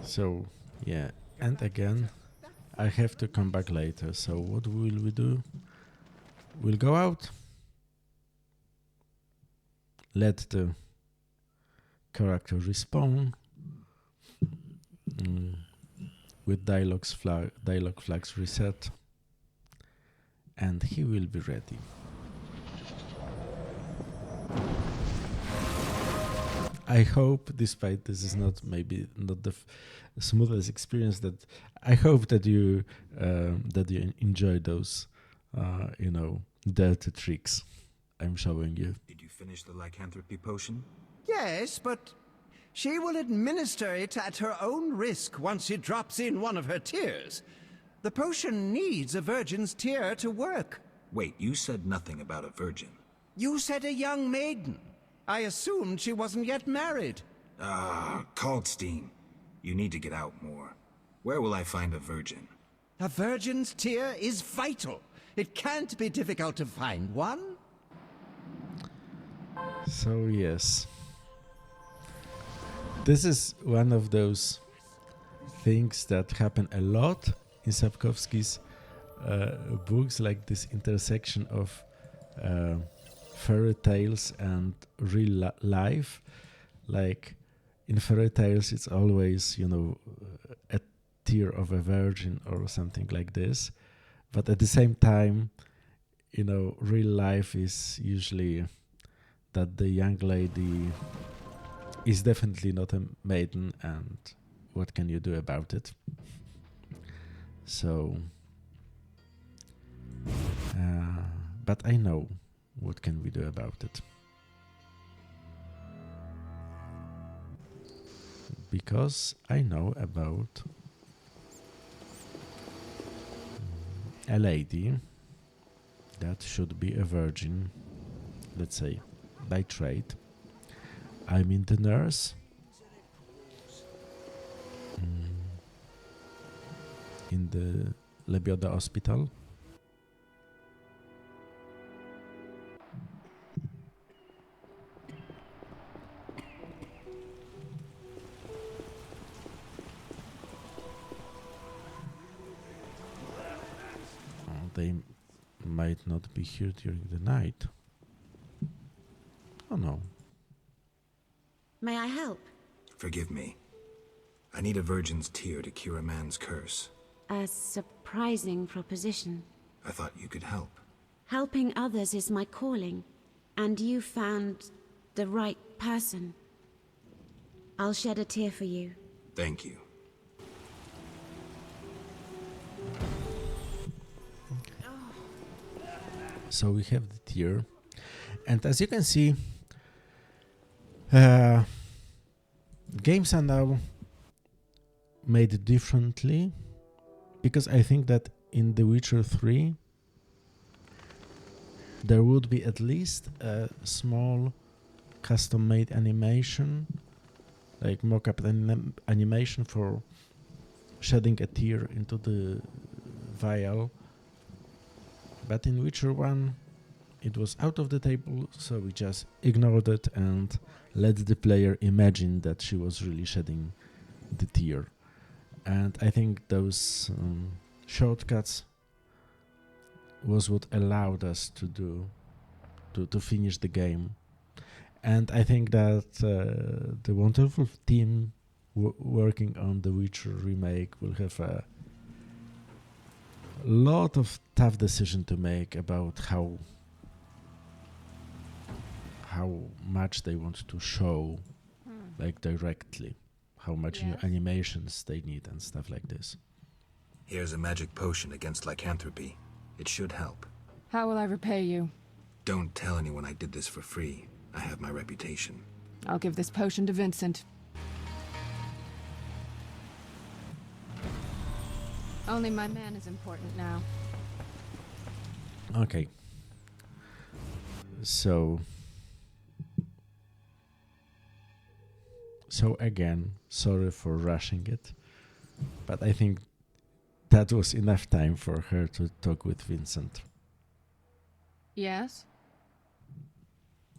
So, yeah, and again, I have to come back later. So what will we do? We'll go out. Let the character respawn with dialogue flags reset, and he will be ready. I hope, despite this is not the smoothest experience, that I hope that you enjoy those dirty tricks I'm showing you. Did you finish the lycanthropy potion? Yes, but she will administer it at her own risk once she drops in one of her tears. The potion needs a virgin's tear to work. Wait, you said nothing about a virgin. You said a young maiden. I assumed she wasn't yet married. Kalkstein. You need to get out more. Where will I find a virgin? A virgin's tear is vital. It can't be difficult to find one. So yes, this is one of those things that happen a lot in Sapkowski's books, like this intersection of fairy tales and real life. Like in fairy tales, it's always, a tear of a virgin or something like this. But at the same time, real life is usually that the young lady is definitely not a maiden, and what can you do about it? So, but I know what can we do about it. Because I know about a lady that should be a virgin, let's say, by trade. I mean the nurse in the Lebioda hospital. They might not be here during the night. Oh no. May I help? Forgive me. I need a virgin's tear to cure a man's curse. A surprising proposition. I thought you could help. Helping others is my calling, and you found the right person. I'll shed a tear for you. Thank you. So we have the tier, and as you can see, games are now made differently, because I think that in The Witcher 3 there would be at least a small custom-made animation, like mock-up animation for shedding a tear into the vial. But in Witcher 1 it was out of the table, so we just ignored it and let the player imagine that she was really shedding the tear. And I think those shortcuts was what allowed us to do to finish the game. And I think that the wonderful team working on the Witcher remake will have a lot of tough decision to make about how much they want to show, like directly, how much new animations they need and stuff like this. Here's a magic potion against lycanthropy. It should help. How will I repay you? Don't tell anyone I did this for free. I have my reputation. I'll give this potion to Vincent. Only my man is important now. Okay. So again, sorry for rushing it, but I think that was enough time for her to talk with Vincent. Yes?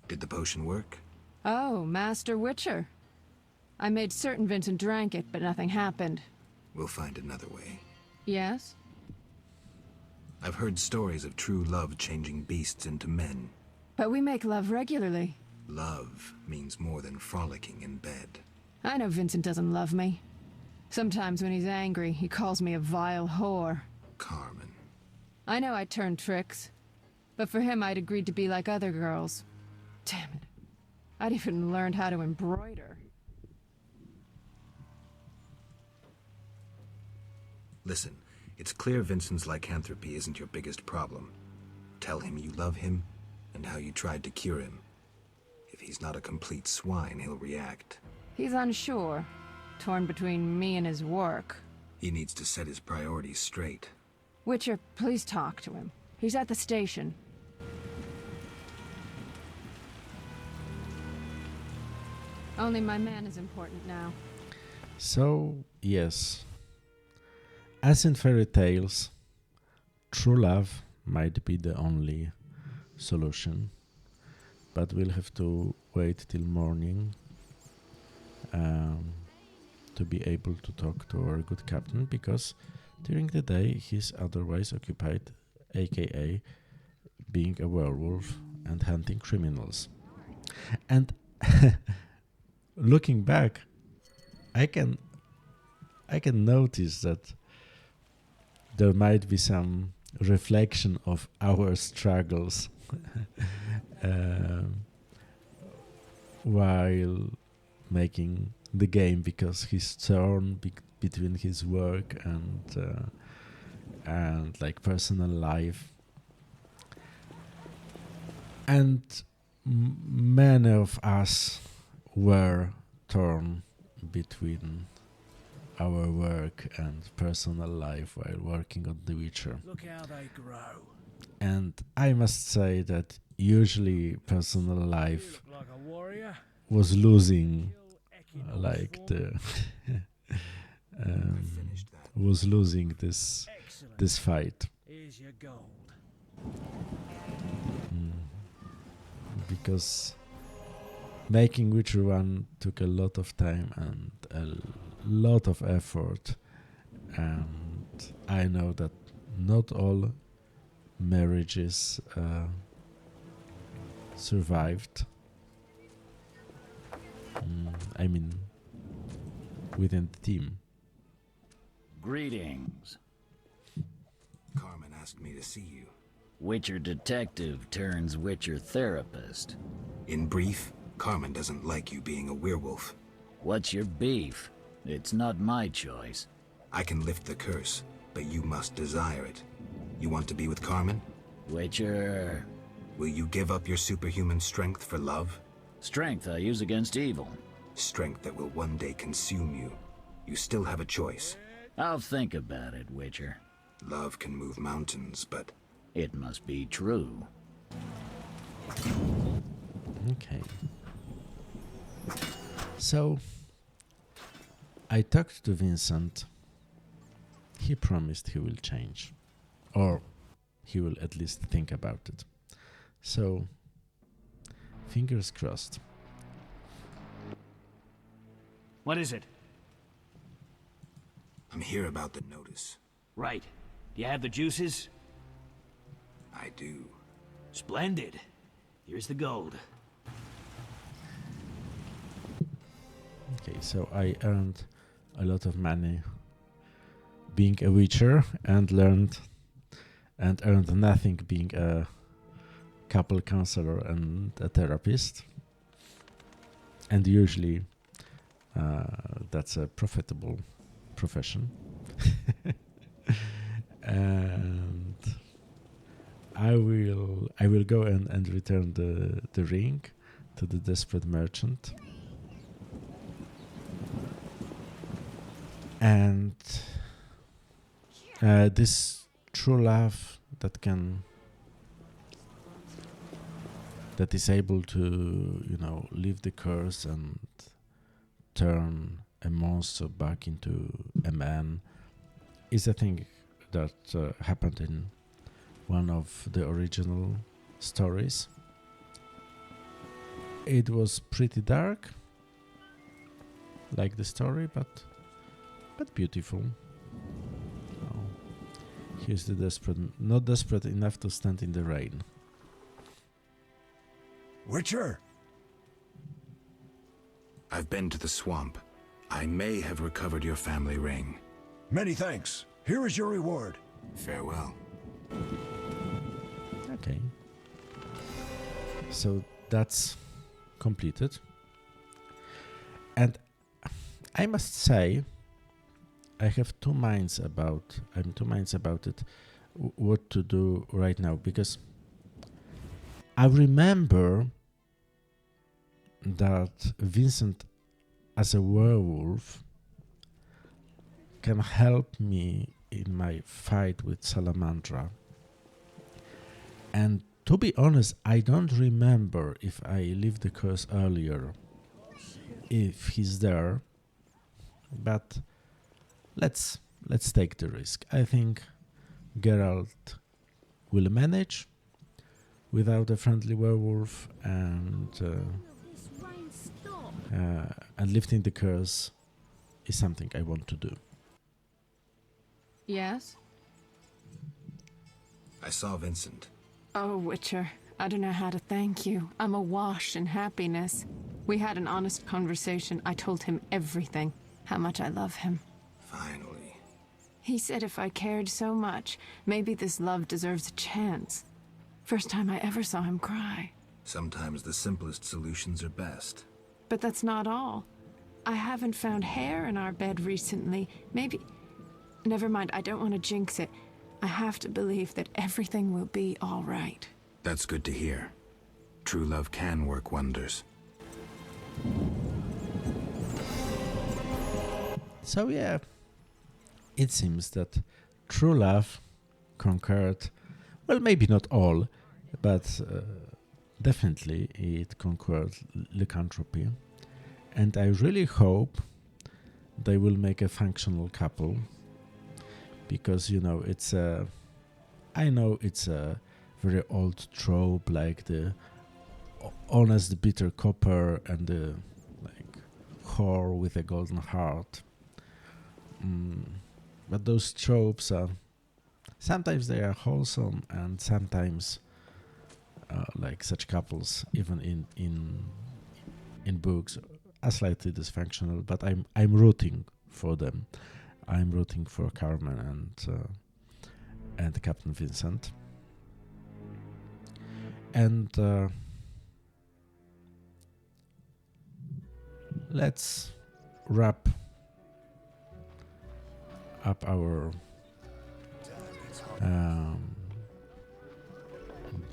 Did the potion work? Oh, Master Witcher. I made certain Vincent drank it, but nothing happened. We'll find another way. Yes? I've heard stories of true love changing beasts into men. But we make love regularly. Love means more than frolicking in bed. I know Vincent doesn't love me. Sometimes when he's angry, he calls me a vile whore. Carmen. I know I turn tricks, but for him I'd agreed to be like other girls. Damn it. I'd even learned how to embroider. Listen, it's clear Vincent's lycanthropy isn't your biggest problem. Tell him you love him and how you tried to cure him. If he's not a complete swine, he'll react. He's unsure, torn between me and his work. He needs to set his priorities straight. Witcher, please talk to him. He's at the station. Only my man is important now. So, yes. As in fairy tales, true love might be the only solution. But we'll have to wait till morning to be able to talk to our good captain, because during the day he's otherwise occupied, aka being a werewolf and hunting criminals. And looking back, I can notice that there might be some reflection of our struggles while making the game, because he's torn between his work and like personal life, and many of us were torn between our work and personal life while working on The Witcher. Look how they grow. And I must say that usually personal life Like a warrior. was losing, like the was losing this fight. Here's your gold. Because making Witcher 1 took a lot of time and a lot of effort, and I know that not all marriages survived. I mean, within the team. Greetings. Carmen asked me to see you. Witcher detective turns Witcher therapist. In brief, Carmen doesn't like you being a werewolf. What's your beef? It's not my choice. I can lift the curse, but you must desire it. You want to be with Carmen? Witcher... Will you give up your superhuman strength for love? Strength I use against evil. Strength that will one day consume you. You still have a choice. I'll think about it, Witcher. Love can move mountains, but... It must be true. Okay. So, I talked to Vincent. He promised he will change. Or he will at least think about it. So, fingers crossed. What is it? I'm here about the notice. Right. Do you have the juices? I do. Splendid. Here's the gold. Okay, so I earned a lot of money being a witcher and earned nothing being a couple counselor and a therapist. And usually that's a profitable profession. And I will go and return the ring to the desperate merchant. And this true love that is able to, leave the curse and turn a monster back into a man is a thing that happened in one of the original stories. It was pretty dark, like the story, but beautiful. Oh, here's the desperate, not desperate enough to stand in the rain. Witcher! I've been to the swamp. I may have recovered your family ring. Many thanks. Here is your reward. Farewell. Okay. So that's completed. And I must say, I'm two minds about it, what to do right now, because I remember that Vincent as a werewolf can help me in my fight with Salamandra. And to be honest, I don't remember if I left the curse earlier, if he's there, but let's take the risk. I think Geralt will manage without a friendly werewolf, and lifting the curse is something I want to do. Yes? I saw Vincent. Oh, Witcher, I don't know how to thank you. I'm awash in happiness. We had an honest conversation. I told him everything, how much I love him. Finally. He said if I cared so much, maybe this love deserves a chance. First time I ever saw him cry. Sometimes the simplest solutions are best. But that's not all. I haven't found hair in our bed recently. Maybe... Never mind, I don't want to jinx it. I have to believe that everything will be all right. That's good to hear. True love can work wonders. So yeah, it seems that true love conquered, well, maybe not all, but definitely it conquered lycanthropy. And I really hope they will make a functional couple, because, I know it's a very old trope, like the honest bitter copper and the whore with a golden heart. But those tropes are sometimes they are wholesome, and sometimes like such couples, even in books, slightly dysfunctional, but I'm rooting for them. I'm rooting for Carmen and Captain Vincent. And let's wrap up our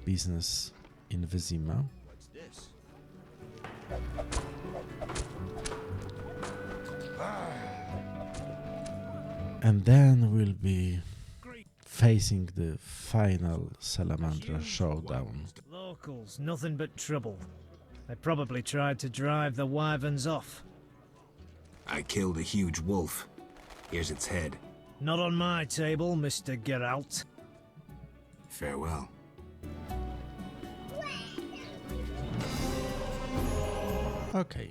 business in Vizima. What's this? And then we'll be facing the final Salamandra showdown. Locals, nothing but trouble. They probably tried to drive the wyverns off. I killed a huge wolf. Here's its head. Not on my table, Mr. Geralt. Farewell. Okay.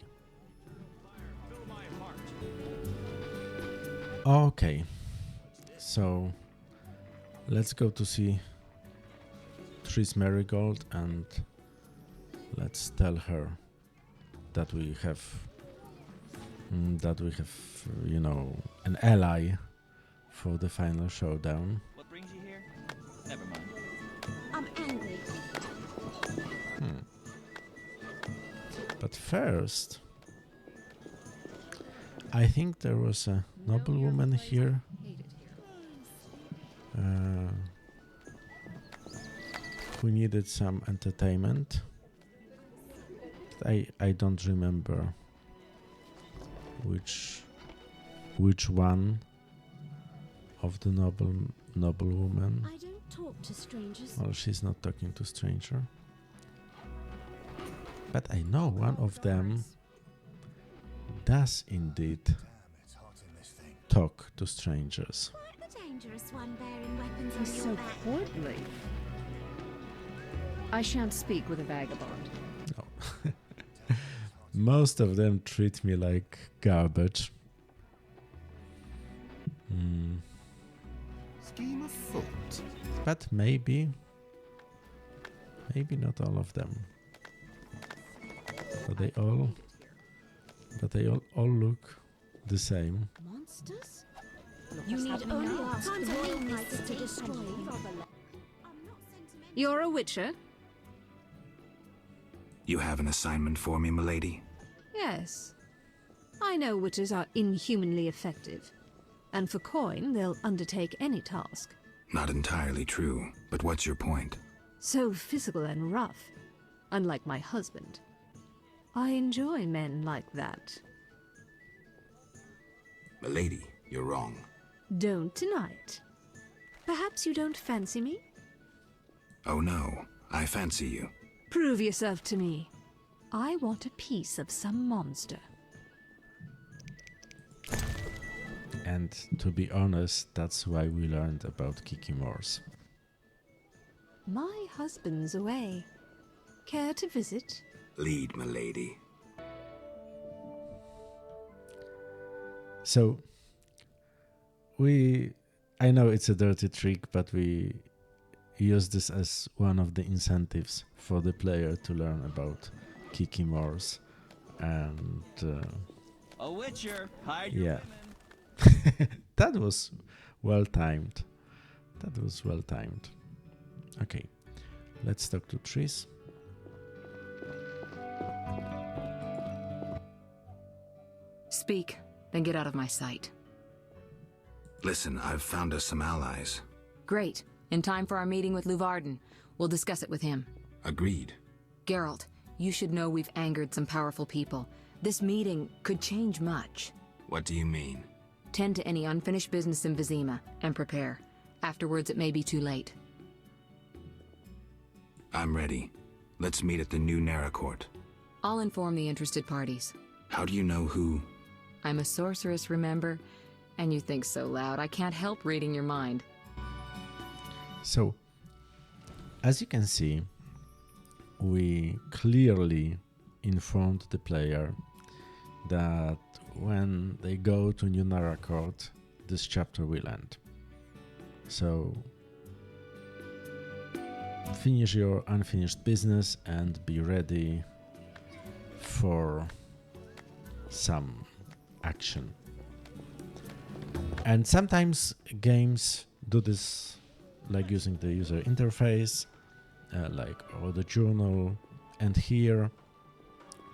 Okay. So let's go to see Triss Marigold and let's tell her that we have you know, an ally for the final showdown. What brings you here? Never mind. I'm angry. But first, I think there was a noblewoman here who needed some entertainment. I don't remember which one of the noblewoman. I don't talk to strangers. Well, she's not talking to stranger. But I know one of them does indeed talk to strangers. Quite the dangerous one bearing weapons He's on your so back. courtly. I shan't speak with a vagabond. No. Most of them treat me like garbage. Scheme afoot. But maybe not all of them. But they all look the same. Monsters? You need only ask the royal knights to destroy you. You're a witcher? You have an assignment for me, milady? Yes. I know witches are inhumanly effective, and for coin they'll undertake any task. Not entirely true, but what's your point? So physical and rough, unlike my husband. I enjoy men like that. Milady, you're wrong. Don't deny it. Perhaps you don't fancy me? Oh no, I fancy you. Prove yourself to me. I want a piece of some monster. And to be honest, that's why we learned about Kikimors. My husband's away. Care to visit? Lead, milady. So, I know it's a dirty trick, but we use this as one of the incentives for the player to learn about Kikimors. And A witcher, hide your yeah. women. That was well timed. Okay, let's talk to Triss. Speak, then get out of my sight. Listen, I've found us some allies. Great. In time for our meeting with Luvarden. We'll discuss it with him. Agreed. Geralt, you should know we've angered some powerful people. This meeting could change much. What do you mean? Tend to any unfinished business in Vizima, and prepare. Afterwards, it may be too late. I'm ready. Let's meet at the new Naracourt. I'll inform the interested parties. How do you know who? I'm a sorceress, remember? And you think so loud, I can't help reading your mind. So, as you can see, we clearly informed the player that when they go to New Naracourt, this chapter will end. So, finish your unfinished business and be ready for some action. And sometimes games do this, like using the user interface, or the journal. And here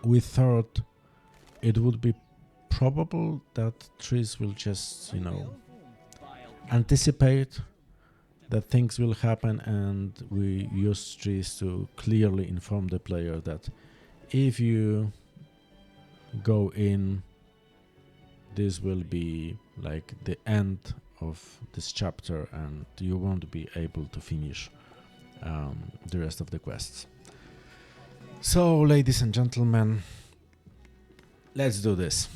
we thought it would be probable that trees will just, anticipate that things will happen, and we use trees to clearly inform the player that if you go in, this will be like the end of this chapter and you won't be able to finish the rest of the quests. So, ladies and gentlemen, let's do this.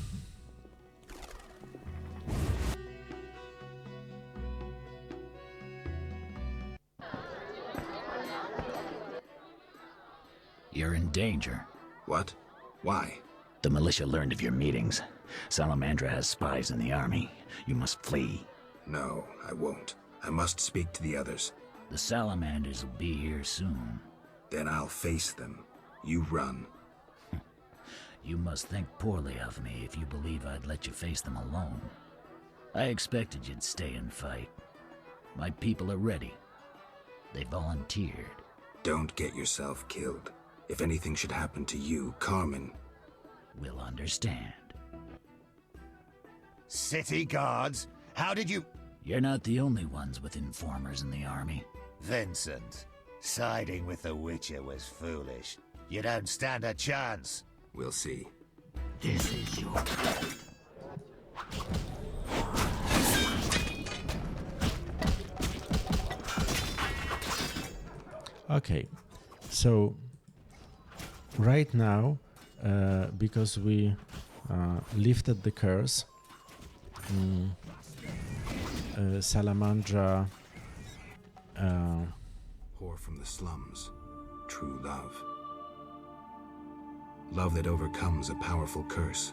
You're in danger. What? Why? The militia learned of your meetings. Salamandra has spies in the army. You must flee. No, I won't. I must speak to the others. The Salamanders will be here soon. Then I'll face them. You run. You must think poorly of me if you believe I'd let you face them alone. I expected you'd stay and fight. My people are ready. They volunteered. Don't get yourself killed. If anything should happen to you, Carmen will understand. City guards? How did you... You're not the only ones with informers in the army. Vincent, siding with the Witcher was foolish. You don't stand a chance. We'll see. This is your... Okay, so right now, because we lifted the curse, Salamandra... Whore from the slums. True love. Love that overcomes a powerful curse.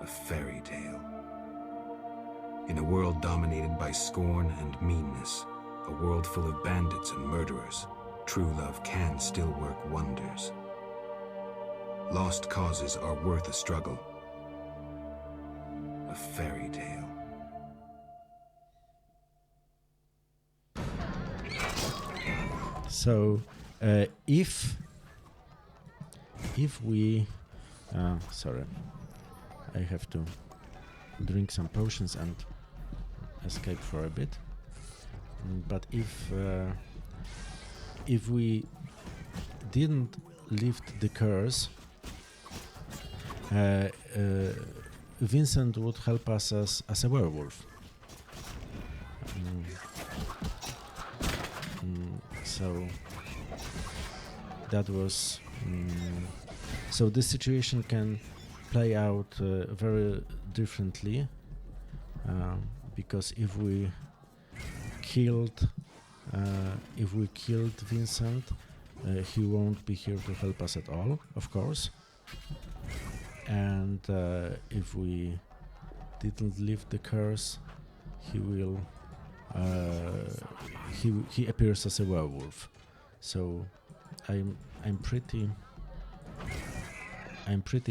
A fairy tale. In a world dominated by scorn and meanness, a world full of bandits and murderers, true love can still work wonders. Lost causes are worth a struggle. A fairy tale. So, if we... sorry, I have to drink some potions and escape for a bit. But if we didn't lift the curse, Vincent would help us as a werewolf. So that was... so this situation can play out very differently, because if we killed Vincent, he won't be here to help us at all, of course. And if we didn't lift the curse, he will he appears as a werewolf. So I'm pretty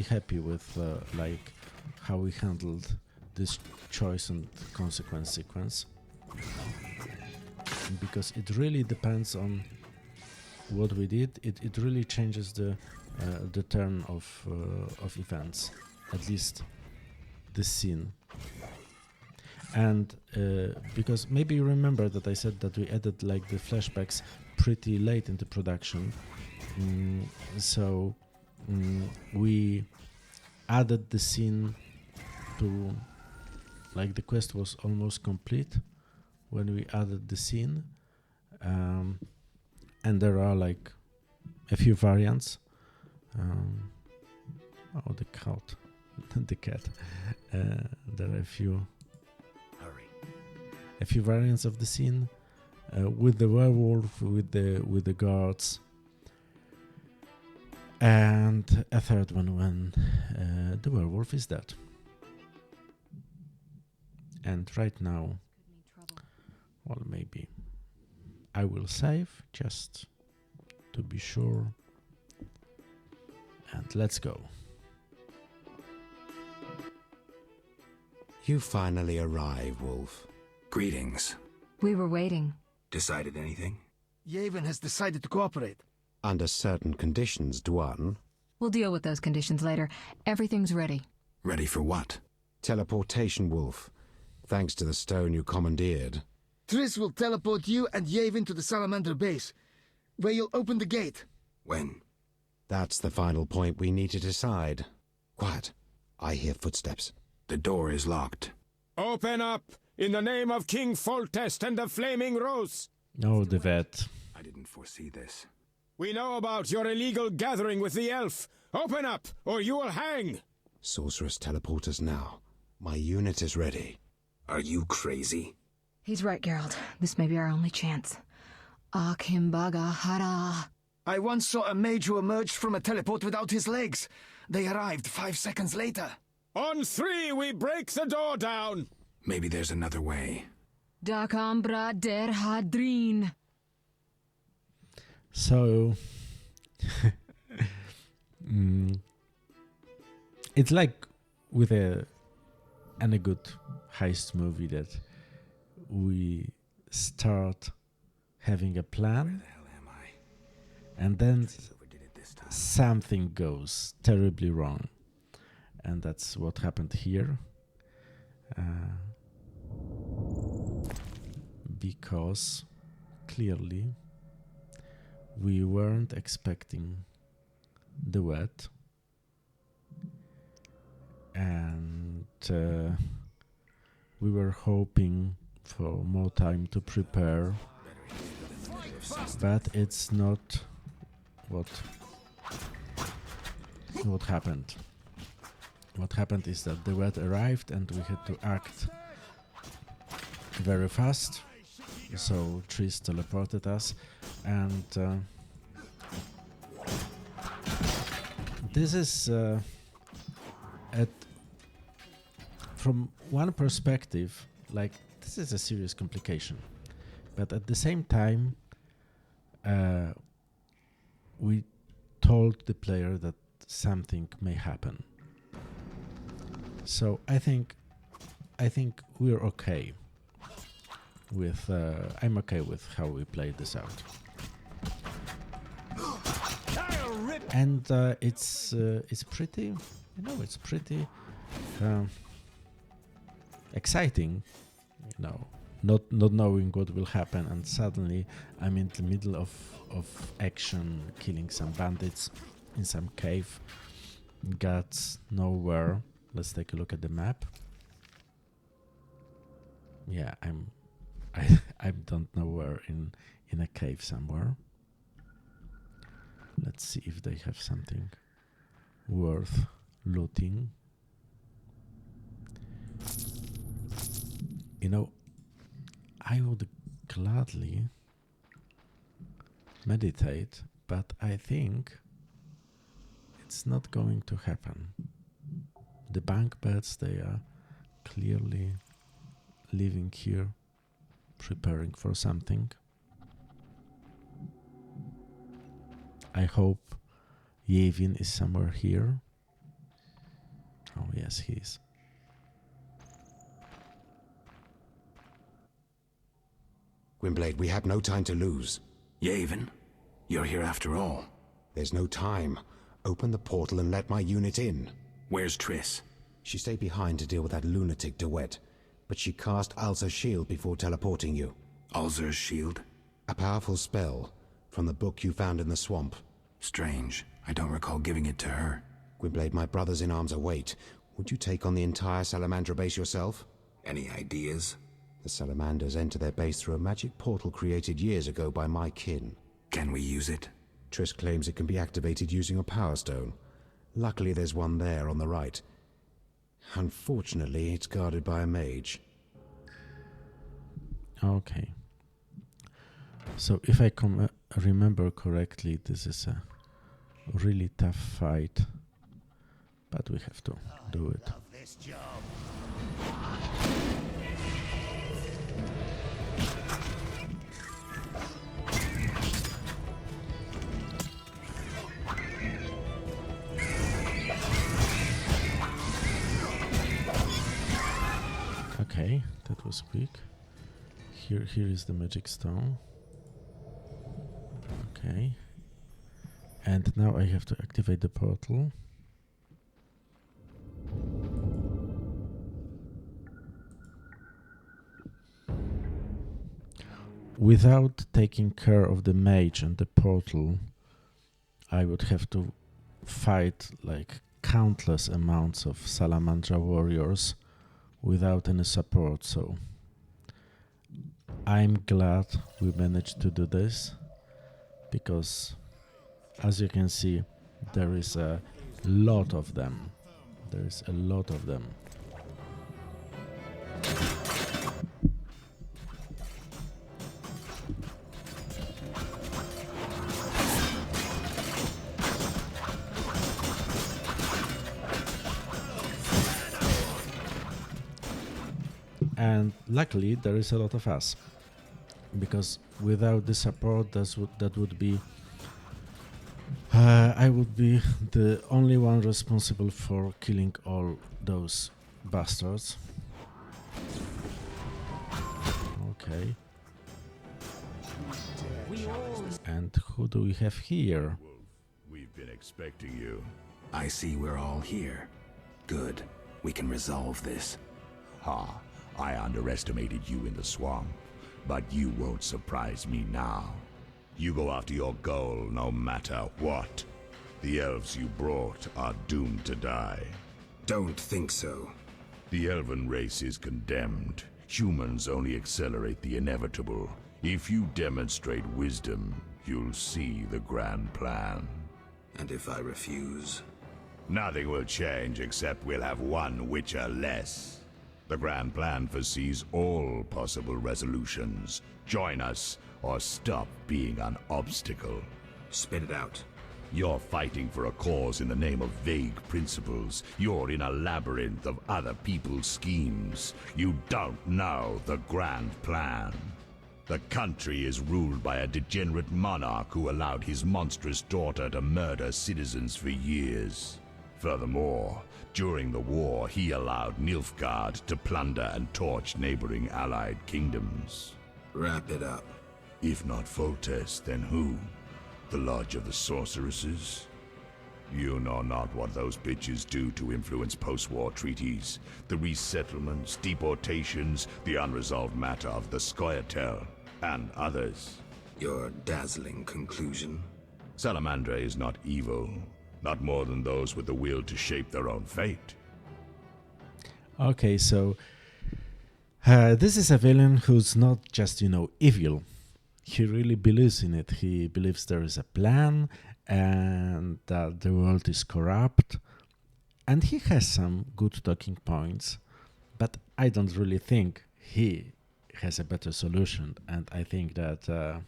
happy with like how we handled this choice and consequence sequence, because it really depends on what we did. It really changes the turn of events, at least this scene. And because maybe you remember that I said that we added like the flashbacks pretty late into production, so we added the scene to, like, the quest was almost complete when we added the scene, and there are like a few variants. Oh, the cat, the cat. There are a few variants of the scene, with the werewolf, with the guards, and a third one when the werewolf is dead. And right now, well, maybe I will save just to be sure. And let's go. You finally arrive, Wolf. Greetings. We were waiting. Decided anything? Yavin has decided to cooperate. Under certain conditions, Dwan. We'll deal with those conditions later. Everything's ready. Ready for what? Teleportation, Wolf. Thanks to the stone you commandeered. Triss will teleport you and Yavin to the Salamander base, where you'll open the gate. When? That's the final point we need to decide. Quiet. I hear footsteps. The door is locked. Open up! In the name of King Foltest and the Flaming Rose! Oh, the vet. I didn't foresee this. We know about your illegal gathering with the elf. Open up, or you will hang! Sorceress, teleport us now. My unit is ready. Are you crazy? He's right, Geralt. This may be our only chance. Akimbaga Hara. I once saw a mage who emerged from a teleport without his legs. They arrived 5 seconds later. On 3, we break the door down! Maybe there's another way. Dakambra der Hadrin. So, it's like with any good heist movie that we start having a plan, Where the hell am I? and then Overdid it this time. something goes terribly wrong, and that's what happened here. Because clearly we weren't expecting the wet, and we were hoping for more time to prepare, but it's not what happened. What happened is that the wet arrived and we had to act very fast. So Triss teleported us, and this is from one perspective, like, this is a serious complication, but at the same time we told the player that something may happen. So I think we're okay with I'm okay with how we played this out, and it's pretty, it's pretty exciting, not knowing what will happen, and suddenly I'm in the middle of action, killing some bandits in some cave, got nowhere. Let's take a look at the map. Yeah, I don't know where, in a cave somewhere. Let's see if they have something worth looting. I would gladly meditate, but I think it's not going to happen. The bunk beds, they are clearly living here, preparing for something. I hope Yavin is somewhere here. Oh yes, he is. Gwynblade, we have no time to lose. Yavin, you're here after all. There's no time. Open the portal and let my unit in. Where's Triss? She stayed behind to deal with that lunatic DeWitt, but she cast Azar's shield before teleporting you. Azar's shield? A powerful spell from the book you found in the swamp. Strange. I don't recall giving it to her. Gwynblade, my brothers in arms await. Would you take on the entire Salamander base yourself? Any ideas? The Salamanders enter their base through a magic portal created years ago by my kin. Can we use it? Triss claims it can be activated using a power stone. Luckily there's one there on the right. Unfortunately, it's guarded by a mage. Okay. So if I remember correctly, this is a really tough fight, but we have to do it. That was quick. Here is the magic stone. Okay. And now I have to activate the portal. Without taking care of the mage and the portal, I would have to fight like countless amounts of Salamandra warriors without any support, so I'm glad we managed to do this, because as you can see, there is a lot of them. There is a lot of them. And luckily there is a lot of us, because without the support that would be I would be the only one responsible for killing all those bastards. Okay. And who do we have here? We've been expecting you. I see we're all here. Good. We can resolve this. Ha! I underestimated you in the swamp, but you won't surprise me now. You go after your goal no matter what. The elves you brought are doomed to die. Don't think so. The elven race is condemned. Humans only accelerate the inevitable. If you demonstrate wisdom, you'll see the grand plan. And if I refuse? Nothing will change except we'll have one Witcher less. The grand plan foresees all possible resolutions. Join us, or stop being an obstacle. Spit it out. You're fighting for a cause in the name of vague principles. You're in a labyrinth of other people's schemes. You don't know the grand plan. The country is ruled by a degenerate monarch who allowed his monstrous daughter to murder citizens for years. Furthermore, during the war, he allowed Nilfgaard to plunder and torch neighboring allied kingdoms. Wrap it up. If not Foltest, then who? The Lodge of the Sorceresses? You know not what those bitches do to influence post-war treaties, the resettlements, deportations, the unresolved matter of the Scoia'tael, and others. Your dazzling conclusion? Salamandra is not evil, not more than those with the will to shape their own fate. Okay, so this is a villain who's not just, evil. He really believes in it. He believes there is a plan and that the world is corrupt. And he has some good talking points, but I don't really think he has a better solution. And I think that that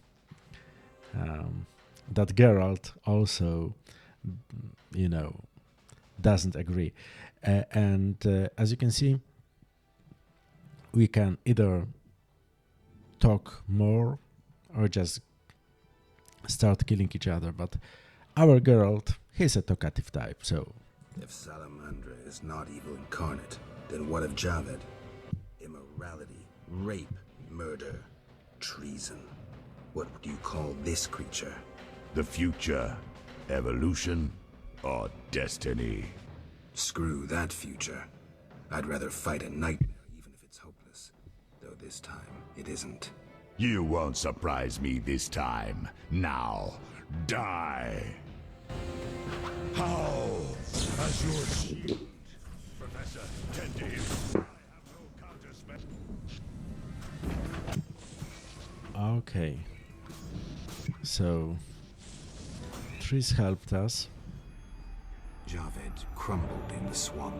Geralt also, doesn't agree. As you can see, we can either talk more or just start killing each other, but our Geralt, he's a talkative type, so... If Salamandra is not evil incarnate, then what of Javed? Immorality, rape, murder, treason. What do you call this creature? The future, evolution, or destiny? Screw that future. I'd rather fight a nightmare, even if it's hopeless. Though this time, it isn't. You won't surprise me this time. Now, die! How? As your shield. Professor, tend to him. I have no counterspell. Okay. So, Triss helped us. Javed crumbled in the swamp.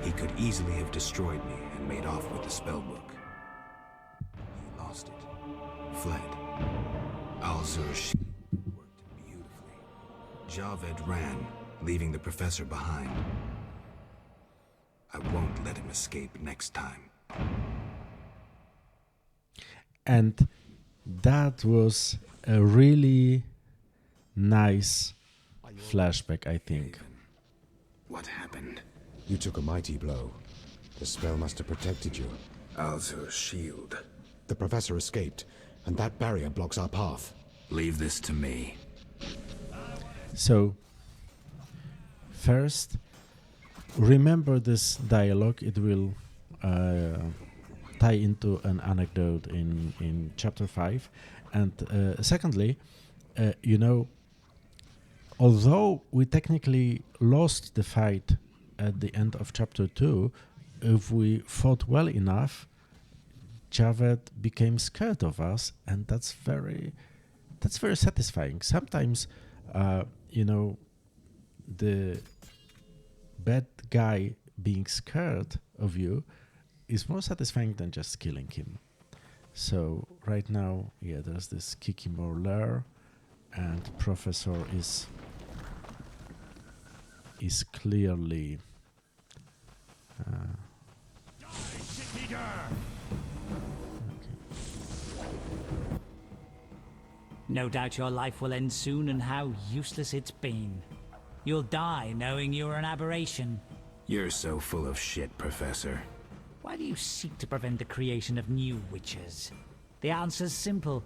He could easily have destroyed me and made off with the spellbook. He lost it, fled. Azar's shield worked beautifully. Javed ran, leaving the professor behind. I won't let him escape next time. And that was a really nice flashback, I think. What happened? You took a mighty blow. The spell must have protected you. Azar's shield. The professor escaped, and that barrier blocks our path. Leave this to me. So, first, remember this dialogue. It will tie into an anecdote in chapter 5. And secondly, although we technically lost the fight at the end of chapter 2, if we fought well enough, Javed became scared of us, and that's very satisfying. Sometimes, the bad guy being scared of you is more satisfying than just killing him. So right now, there's this Kikimor lair, and Professor is clearly No doubt your life will end soon, and how useless it's been. You'll die knowing you're an aberration. You're so full of shit, Professor. Why do you seek to prevent the creation of new witches? The answer's simple.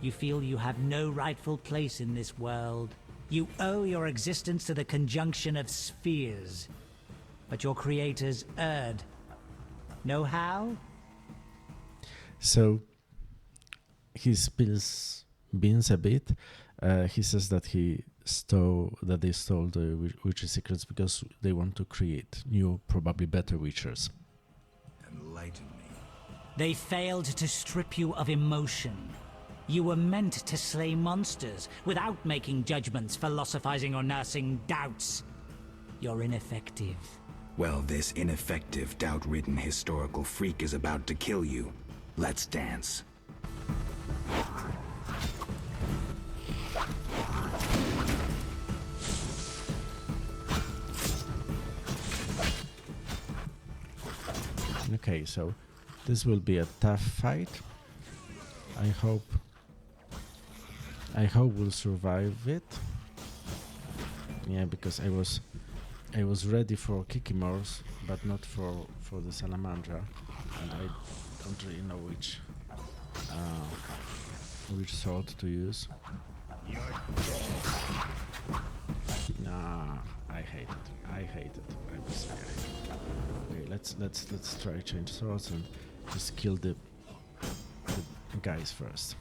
You feel you have no rightful place in this world. You owe your existence to the conjunction of spheres. But your creators erred. Know how? So he spills beans a bit. He says that they stole the witches' secrets because they want to create new, probably better witchers. Enlighten me. They failed to strip you of emotion. You were meant to slay monsters without making judgments, philosophizing, or nursing doubts. You're ineffective. Well, this ineffective, doubt-ridden historical freak is about to kill you. Let's dance. Okay, so this will be a tough fight. I hope we'll survive it. Yeah, because I was ready for Kikimors, but not for the Salamandra, and I don't really know which sword to use. Nah, I hate it. I'm sorry. Okay, let's try change swords and just kill the guys first.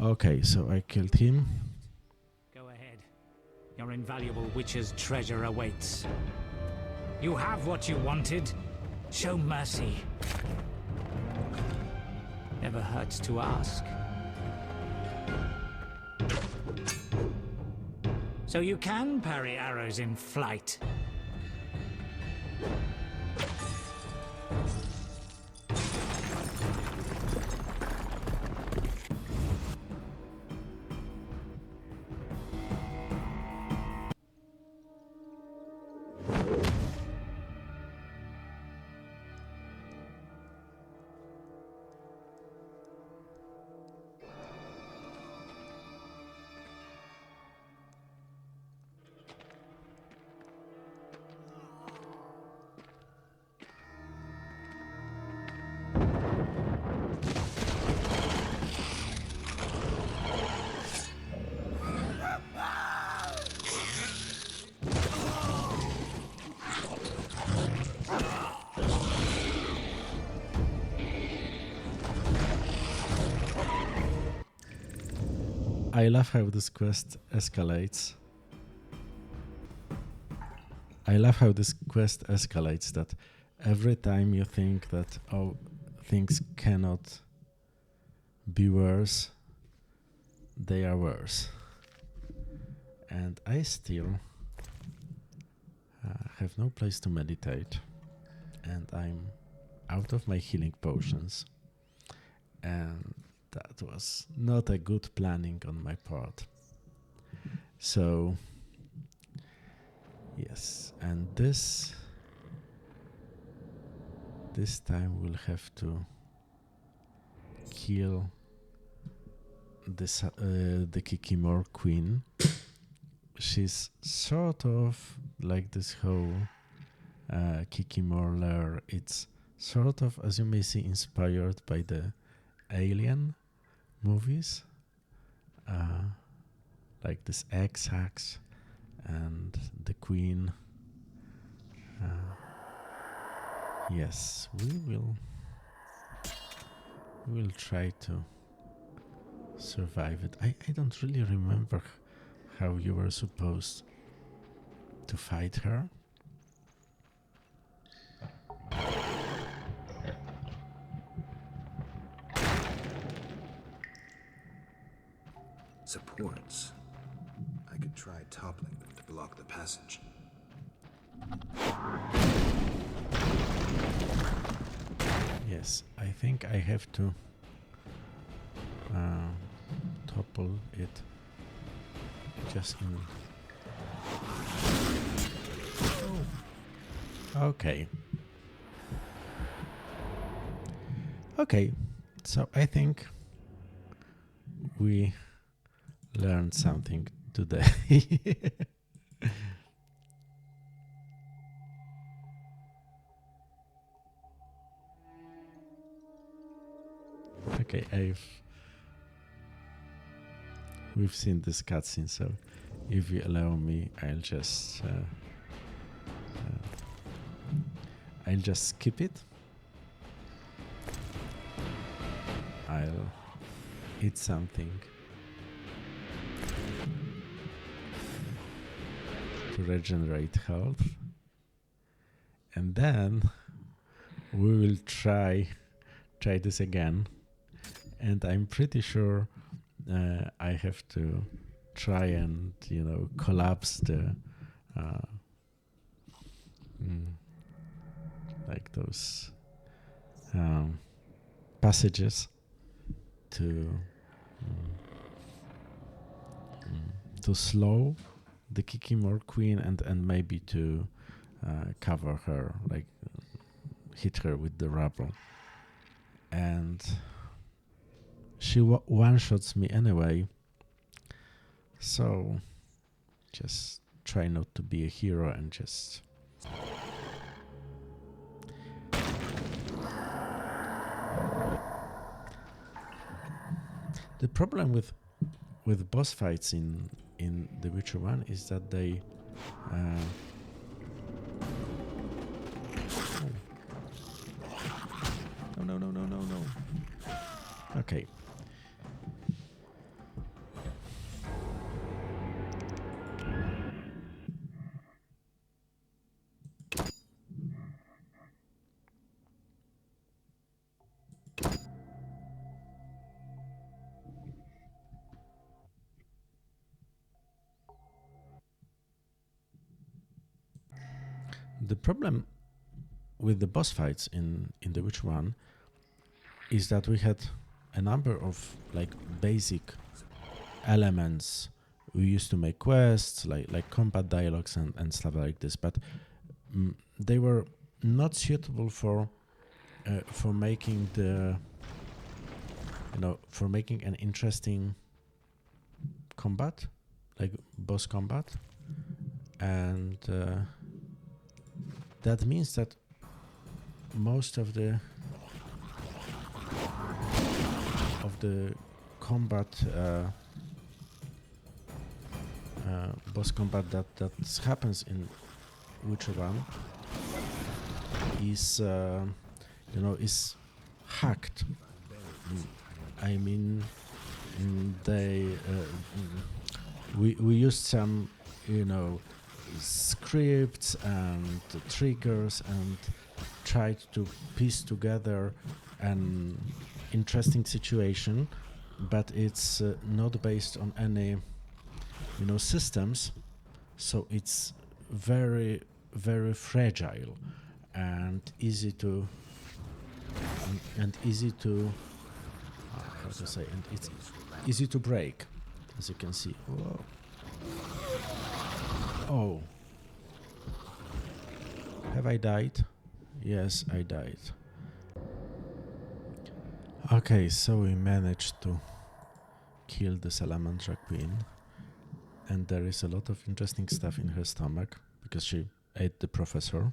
Okay, so I killed him. Go ahead. Your invaluable witch's treasure awaits. You have what you wanted. Show mercy. Never hurts to ask. So you can parry arrows in flight. I love how this quest escalates. That every time you think that, things cannot be worse, they are worse. And I still have no place to meditate, and I'm out of my healing potions, and that was not a good planning on my part. So yes, and this time we'll have to kill this the Kikimor queen. She's sort of like this whole Kikimor lair. It's sort of, as you may see, inspired by the Alien movies, like this X-Ax and the queen. Yes, we will try to survive it. I don't really remember how you were supposed to fight her. Supports. I could try toppling them to block the passage. Yes, I think I have to topple it just in. Okay. Okay, so I think we learned something today. Okay, we've seen this cutscene, so if you allow me, I'll just skip it. I'll eat something to regenerate health, and then we will try this again. And I'm pretty sure I have to try and, collapse the like those passages to slow the Kikimor queen and maybe to cover her, like hit her with the rubble. And she one-shots me anyway, so just try not to be a hero and just the problem with boss fights in The Witcher 1 is that they no. Okay. The problem with the boss fights in The Witcher 1 is that we had a number of like basic elements. We used to make quests like combat dialogues and stuff like this, but they were not suitable for making for making an interesting combat, like boss combat, and that means that most of the combat boss combat that happens in Witcher 1 is is hacked. I mean, we used some scripts and triggers and tried to piece together an interesting situation, but it's not based on any systems, so it's very very fragile and easy to how to say, and it's easy to break, as you can see. Whoa. Oh, have I died? Yes, I died. Okay, so we managed to kill the Salamandra Queen, and there is a lot of interesting stuff in her stomach because she ate the professor.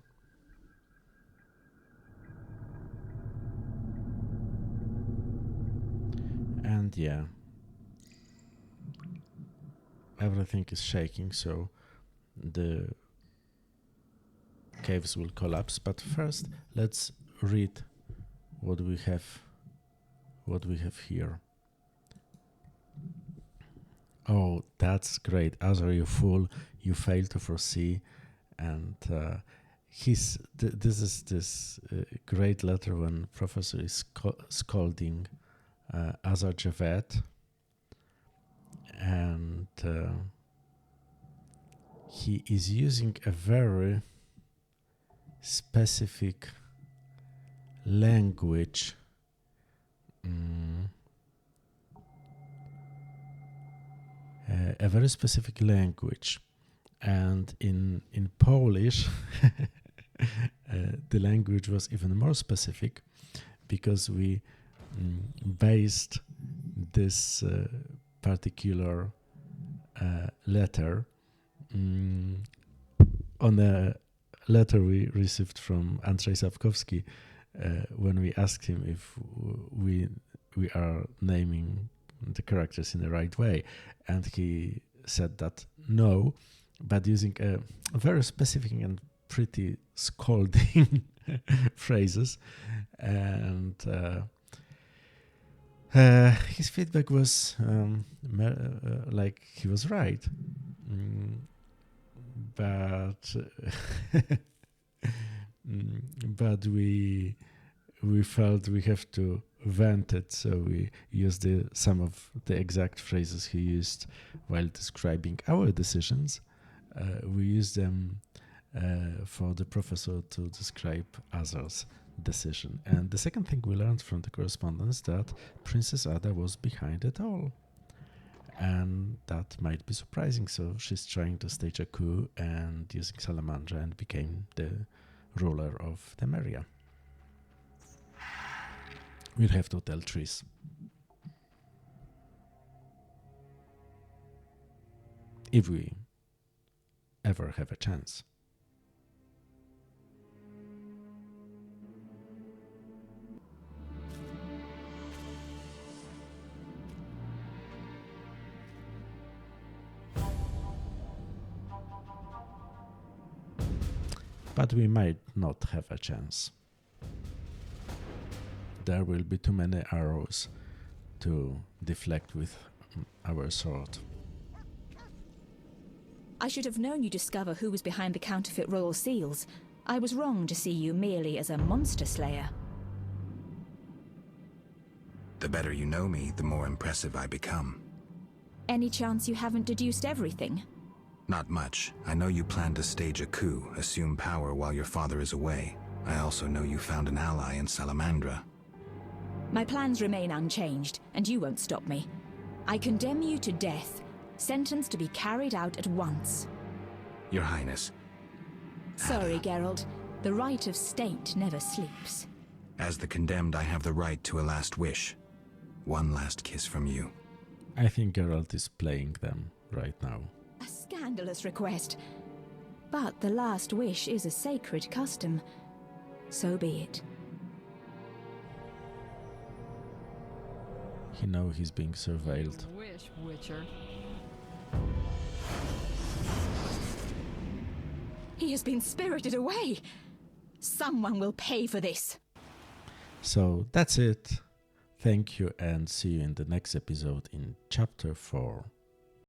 And yeah, everything is shaking, so the caves will collapse. But first, let's read what we have here. Oh, that's great. Azar, you fool, you fail to foresee. And this is great letter when Professor is scolding Azar Javed, and he is using a very specific language. A very specific language, and in Polish the language was even more specific, because we based this particular letter on a letter we received from Andrzej Sapkowski when we asked him if we are naming the characters in the right way, and he said that no, but using a very specific and pretty scolding phrases, and his feedback was like he was right, but but we felt we have to vent it, so we used some of the exact phrases he used while describing our decisions. We used them for the professor to describe Azar's decision. And the second thing we learned from the correspondence, that Princess Ada was behind it all. And that might be surprising, so she's trying to stage a coup and using Salamandra, and became the ruler of Temeria. We'll have to tell Triss. If we ever have a chance. But we might not have a chance. There will be too many arrows to deflect with our sword. I should have known you'd discover who was behind the counterfeit royal seals. I was wrong to see you merely as a monster slayer. The better you know me, the more impressive I become. Any chance you haven't deduced everything? Not much. I know you plan to stage a coup, assume power while your father is away. I also know you found an ally in Salamandra. My plans remain unchanged, and you won't stop me. I condemn you to death, sentenced to be carried out at once. Your Highness. Sorry, Geralt. The right of state never sleeps. As the condemned, I have the right to a last wish. One last kiss from you. I think Geralt is playing them right now. A scandalous request. But the last wish is a sacred custom. So be it. He knows he's being surveilled. Wish, Witcher. He has been spirited away. Someone will pay for this. So that's it. Thank you, and see you in the next episode in Chapter 4.